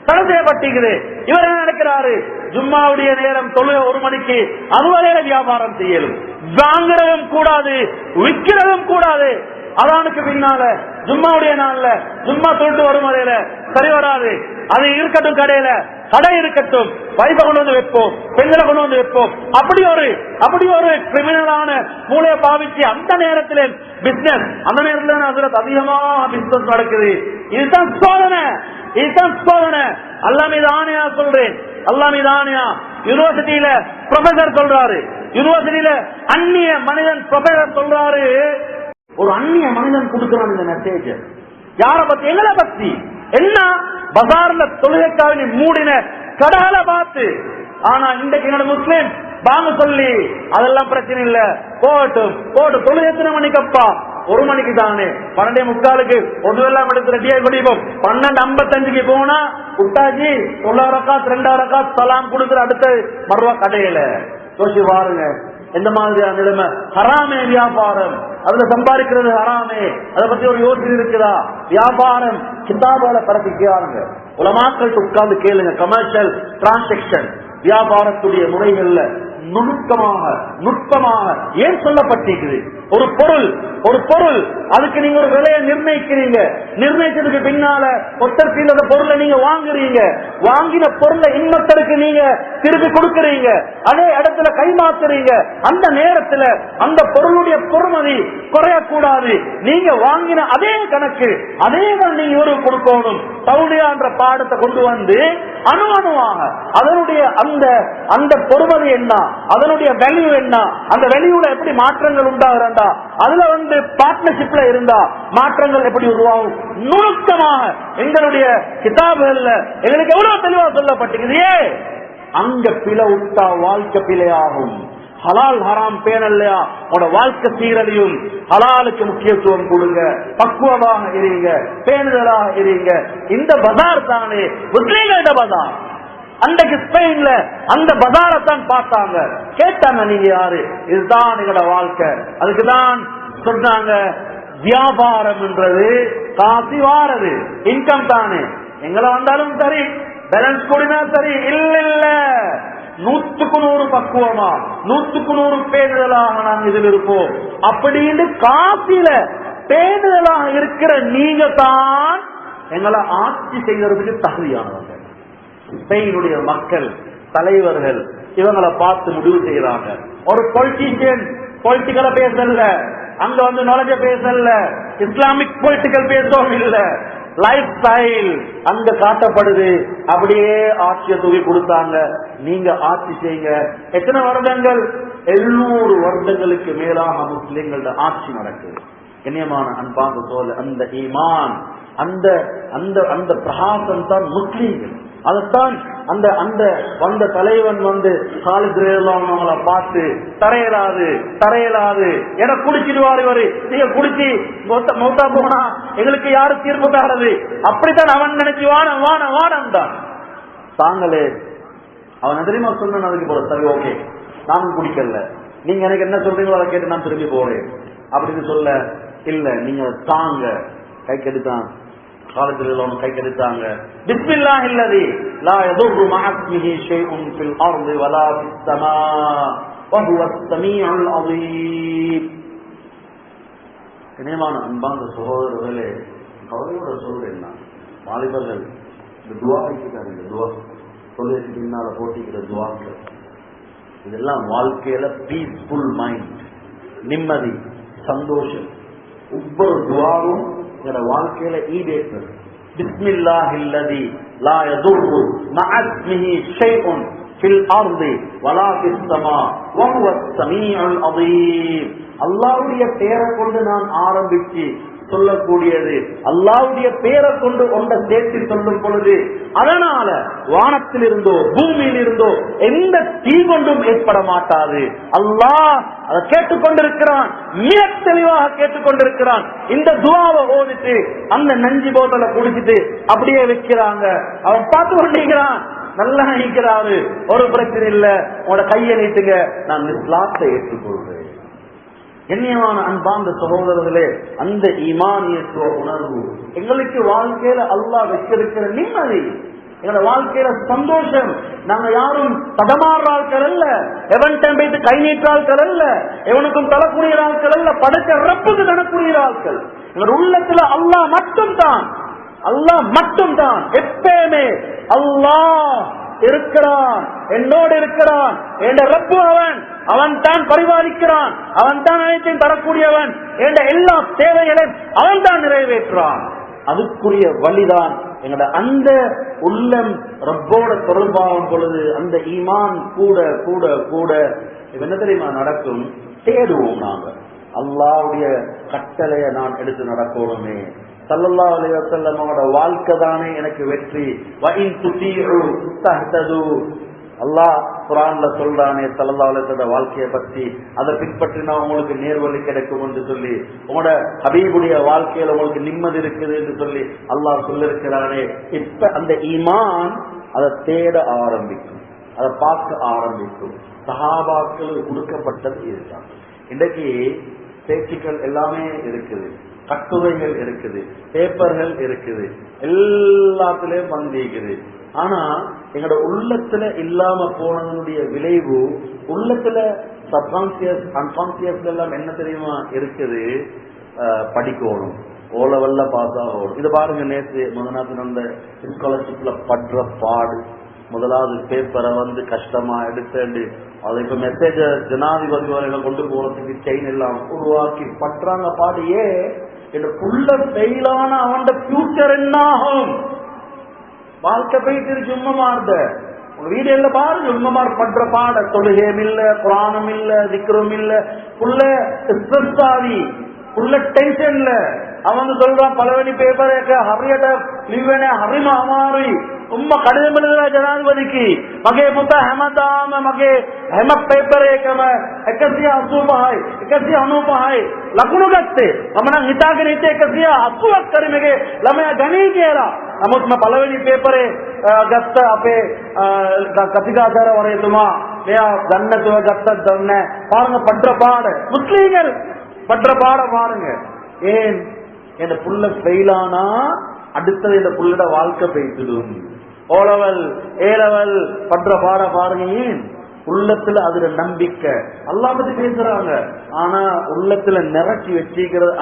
தடை செய்யப்பட்டிருக்குது. இவர் என்ன நினைக்கிறாரு, ஜும்மாவுடைய நேரம் தொழுக 1 மணிக்கு, அதுவரையில வியாபாரம் செய்யலும், வாங்குறதும் கூடாது, விற்கிறதும் கூடாது. அதானுக்கு பின்னால ஜும்மாவுடைய நாள்ல ஜும்மா தொழிட்டு வரும் வரையில சரி வராது. அது இருக்கட்டும், கடையில கடை இருக்கட்டும், வைஃபை கொண்டு வந்து வைப்போம், பெண்களை கொண்டு வந்து வைப்போம். அப்படி ஒரு கிரிமினலான மூளையை பாவிச்சு அந்த நேரத்தில் பிசினஸ், அந்த நேரத்தில் அதுல அதிகமா பிசினஸ் நடக்குது. இதுதான் சோதனை. அல்லா மீது ஆணையா சொல்றேன், அல்லா மீது ஆணையா. யூனிவர்சிட்டியில ப்ரொஃபசர் சொல்றாரு, யூனிவர்சிட்டியில அந்நிய மனிதன் ப்ரொஃபசர் சொல்றாரு, ஒரு அந்நிய மனிதன் கொடுக்கிறான் இந்த மெசேஜ். யார பத்தி? எங்களை பத்தி. என்ன? பஜார்ல தொழுகைக்காக மூடின கடலை பார்த்து. ஆனா இன்றைக்கு என்னோட முஸ்லிம் வாங்க சொல்லி அதெல்லாம் பிரச்சனை இல்ல, போட்டும் தொழுகை எத்தனை மணிக்கப்பா? 1 மணிக்கு தானே, 12:45 ஒன்றுவெல்லாம் எடுத்து ரெடியாக குடிப்போம். 12:55 போனா விட்டாச்சு, 1 ரக்காத் 2 ரக்காத் சலாம் கொடுக்குற அடுத்த மறுவா கடையில. யோசிச்சு பாருங்க எந்த மாதிரியான நிலைமை. ஹராமே வியாபாரம், அதுல சம்பாதிக்கிறது ஹராமே. அதை பத்தி ஒரு யோசனை இருக்குதா? வியாபாரம் கிதாபால பரப்பிக்கிறாங்க. உலமாக்கள் உட்கார்ந்து கேளுங்க. கமர்ஷியல் டிரான்சாக்சன், வியாபாரத்துடைய முறைகள்ல நுட்பமாக ஏன் சொல்லப்பட்டிருக்குது? ஒரு பொருள் அதுக்கு நீங்க ஒரு விலையை நிர்ணயிக்கிறீங்க. நிர்ணயிச்சதுக்கு பின்னால ஒருத்தருக்கு இல்லாத பொருளை நீங்க வாங்குறீங்க. வாங்கின பொருளை இன்னொருத்தருக்கு நீங்க திருப்பி கொடுக்கறீங்க. அதே இடத்துல கைமாத்துறீங்க. அந்த நேரத்துல அந்த பொருளுடைய பொறுமதி குறையக்கூடாது. நீங்க வாங்கின அதே கணக்கு அதே தான் நீங்க இவருக்கு கொடுக்கணும். தௌலியான்ற பாடத்தை கொண்டு வந்து அணுவாக அதனுடைய அந்த பொறுமதி என்ன, அதனுடைய வேல்யூ என்ன, அந்த வேல்யூல எப்படி மாற்றங்கள் உண்டாகிறா, அதுல வந்து பார்ட்னர்ஷிப்ல இருந்தா மாற்றங்கள் எப்படி உருவாகும். நுணுக்கமாக எங்களுடைய கிதாபுகள்ல எங்களுக்கு எவ்வளவு தெளிவா சொல்லப்பட்டிருக்குது. அங்க பிழை விட்டா வாழ்க்கை பிழையாகும். ஹலால் ஹராம் பேணல்லையா உங்களோட வாழ்க்கை சீரழியும். ஹலாலுக்கு முக்கியத்துவம் கொடுங்க, பக்குவமாக இருங்க, பேணுதலாக இருங்க. இந்த பஜார் தானே முஸ்லீம்களோட பஜார். அன்றைக்கு ஸ்பெயின்ல அந்த பஜாரத்தான் பார்த்தாங்க, கேட்டாங்க நீங்க யாரு? இதுதான் எங்களோட வாழ்க்கை. அதுக்குதான் சொன்னாங்க வியாபாரம் என்றது காசி வாரது இன்கம் தானே. எங்களை வந்தாலும் சரி, பேலன்ஸ் கூடினா சரி, இல்ல இல்ல 100% பக்குவமா 100% பேணுதலாக நாங்கள் இதில் இருப்போம் அப்படின்னு காசில பேணுதலாக இருக்கிற நீங்க தான் எங்களை ஆட்சி செய்வதற்கு தகுதியானவர்கள். ஸ்பெயினுடைய மக்கள் தலைவர்கள் இவங்களை பார்த்து முடிவு செய்யறாங்க. ஒரு பொலிட்டீஷியன் பொலிட்டிக்கல பேசல, அங்க வந்து நுழைஞ்ச பேசல, இஸ்லாமிக் பொலிட்டிக்கல் பேசவும் இல்ல, லைஃப் ஸ்டைல் அங்க காட்டப்படுது. அப்படியே ஆட்சியை தூக்கி கொடுத்தாங்க. நீங்க ஆட்சி செய்யுங்க. எத்தனை வருடங்கள்? 700 வருடங்களுக்கு மேலாக முஸ்லிம்களோட ஆட்சி நடக்குது. கண்ணியமான அன்பாங்க சோழ அந்த ஈமான், அந்த அந்த அந்த பிரகாசம் தான் முஸ்லீம்கள். அதைத்தான் அந்த அந்த வந்த தலைவன் வந்து காலித் அவங்களை பார்த்து தரையலாது தரையலாது என குடிச்சிடுவாரு இவரு, நீங்க குடிச்சு மௌத்தா போனா எங்களுக்கு யாரு தீர்ப்பு தாரது? அப்படித்தான் அவன் நினைச்சு வான வான வானம் தான் தாங்களே. அவன் தெரியுமா சொன்ன அதுக்கு போல, சரி ஓகே நானும் குடிக்கல, நீங்க எனக்கு என்ன சொல்றீங்களோ அதை கேட்டு நான் திரும்பி போறேன் அப்படின்னு சொல்ல, இல்ல நீங்க தாங்க. கை கெடுத்தான், காலத்தில் கை கெடுத்தாங்க. பிஸ்மில்லாஹ் இல்லதி லா யதுர்ரு மஅஸ்மிஹி ஷைஉன் ஃபில் அர்தி வலா ஃபிஸ் ஸமா வஹுவஸ் ஸமீஉல் அலீம். கண்ணியமான அன்பார்ந்த சகோதரர்களே, கவலையோட சொல்றேன் நான், வாலிபர்கள் இந்த துவா வைக்கிறாங்க, துவா தொழிலுக்கு பின்னால போட்டிக்கிற துவாக்கள், இதெல்லாம் வாழ்க்கையில பீஸ்ஃபுல் மைண்ட், நிம்மதி, சந்தோஷம். ஒவ்வொரு துவாவும் எங்களோட வாழ்க்கையில ஈடேற்றது. பிஸ்மில்லாஹில்லதி லா யதுர்ரு மஅஸ்மிஹி ஷைஉன் ஃபில் அர்தி வலா ஃபிஸ் ஸமா வஹுவஸ் ஸமீஉல் அலீம். அல்லாஹ்வுடைய பெயரை கொண்டு நான் ஆரம்பிச்சு சொல்லக்கூடியது, அல்லாஹ்வுடைய பெயரை கொண்டு ஒன்றை சேர்த்து சொல்லும் பொழுது அதனால வானத்தில் இருந்தோ பூமியில் இருந்தோ எந்த தீ கொண்டும் ஏற்பட மாட்டாது. அல்லாஹ் அதை கேட்டுக்கொண்டிருக்கிறான், மிக தெளிவாக கேட்டுக்கொண்டிருக்கிறான். இந்த துவாவை ஓதிட்டு அந்த நஞ்சி போத்தலை குடிச்சிட்டு அப்படியே வைக்கிறாங்க. அவன் பார்த்து கொண்டிருக்கிறான், நல்லா நினைக்கிறாரு, ஒரு பிரச்சனை இல்ல, உங்களோட கையை நீட்டுங்க, நான் இஸ்லாத்தை ஏற்றுக்கொள்றேன். கண்ணியமான அன்பார்ந்த சகோதரர்களே, அந்த ஈமானியத்துவ உணர்வு எங்களுக்கு வாழ்க்கையில அல்லாஹ் வச்சிருக்கிற நிம்மதி, எங்களோட வாழ்க்கையில சந்தோஷம். நாங்க யாரும் தடமாறுற ஆட்கள் அல்ல, எவன் போயிட்டு கை நீற்ற ஆட்கள் அல்ல, எவனுக்கும் தரக்கூடிய ஆட்கள் அல்ல, படைச்ச ரப்புக்கு தரக்கூடிய ஆட்கள். எங்களோட உள்ளத்துல அல்லாஹ் மட்டும் தான், அல்லாஹ் மட்டும் தான். எப்பயுமே அல்லாஹ் இருக்கிறான், என்னோடு இருக்கிறான், என்ற ரப்பு அவன், அவன் தான் பரிபாலிக்கிறான், அவன் தான் அனைத்தையும் தரக்கூடியவன், என்ற எல்லா தேவைகளையும் அவன் தான் நிறைவேற்றான். அதுக்குரிய வழிதான் எங்களோட அந்த உள்ளம் ரப்போட தொடர்பாகும் பொழுது அந்த ஈமான் கூட கூட கூட என்ன தெரியுமா நடக்கும்? தேடுவோம் நாங்க, அல்லாஹ்வுடைய கட்டளையை நான் எடுத்து நடக்கணுமே. ஸல்லல்லாஹு அலைஹி வஸல்லம் அவரோட வாழ்க்கை தானே எனக்கு வெற்றி. வ இன் துதீஉ தஹ்தது. அல்லாஹ் குர்ஆன்ல சொல்றானே ஸல்லல்லாஹு அலைஹி வஸல்லம் வாழ்க்கையை பத்தி, அதை பின்பற்றினா உங்களுக்கு நேர்வழி கிடைக்கும் என்று சொல்லி, உங்களோட ஹபீபுடைய வாழ்க்கையில உங்களுக்கு நிம்மதி இருக்குது என்று சொல்லி அல்லாஹ் சொல்லிருக்கிறானே. இப்ப அந்த ஈமான் அதை தேட ஆரம்பிக்கும், அதை பார்க்க ஆரம்பிக்கும். சஹாபாக்கள் கொடுக்கப்பட்டது இதுதான். இன்றைக்கு பேச்சுக்கள் எல்லாமே இருக்குது, கட்டுரைகள் இருக்குது, பேப்பர்கள் இருக்குது, எல்லாத்திலையும் வந்திருக்குது. ஆனா எங்களோட உள்ளத்துல இல்லாம போனதனுடைய விளைவு உள்ளத்துல சப்கான்சியஸ் அன்கான்சியஸ் எல்லாம் என்ன தெரியுமா இருக்குது? படிக்கணும், ஓ லெவல்ல பாஸ் ஆகணும். இது பாருங்க, நேற்று முதநாத்து அந்த ஸ்காலர்ஷிப்ல படுற பாடு, முதலாவது பேப்பரை வந்து கஷ்டமா எடுத்து அதை இப்ப மெசேஜ ஜனாதிபதி வரையில கொண்டு போறதுக்கு செயின் எல்லாம் உருவாக்கி பற்றாங்க பாடு. என் புள்ள ஃபெயிலான அவன் ஃபியூச்சர் என்ன ஆகும்? வாழ்க்கை போயிட்டு சும்மமார்ந்த உங்க வீடுல பாருங்க, சும்மமார் பண்ற பாட, தொழுகையும் இல்ல, குரானும் இல்ல, திக்ரும் இல்ல, புள்ள ஸ்ட்ரெஸ் ஆகி, புள்ள டென்ஷன்ல. அவங்க சொல்றான் பலவனி பேப்பர் ஹரிයට ලිවෙන හරිම අමාරුයි. උම්ම කඩේම எழுதுற ජනාධිපතිக்கு මගේ පුතා හැමදාම මගේ හැම පේපර් එකම 185යි 195යි ලකුණු ගත්තේ. මම නම් හිතාගෙන හිටියේ 180ක් කරි මේකේ ළමයා ගණී කියලා. නමුත් මම පළවෙනි පේපරේ ගත්ත අපේ කතිකාචාර්යවරයතුමා මෙයා දන්නතුව ගත්තත් දන්නේ. பாருங்க பண்ற பாட முஸ்லீம்கள் பண்ற பாட பாருங்க. ஏன் என் புள்ள ஃபெயிலானா அடுத்தது இந்த புள்ளோட வாழ்க்கை பெய்திடும். ஓ லெவல் ஏ லெவல் பண்ற பாருங்க. ஏன் உள்ளத்துல அதுல நம்பிக்கை. அல்லாஹ் பத்தி பேசுறாங்க, ஆனா உள்ளத்துல நிறைச்சி வச்சிக்கிறது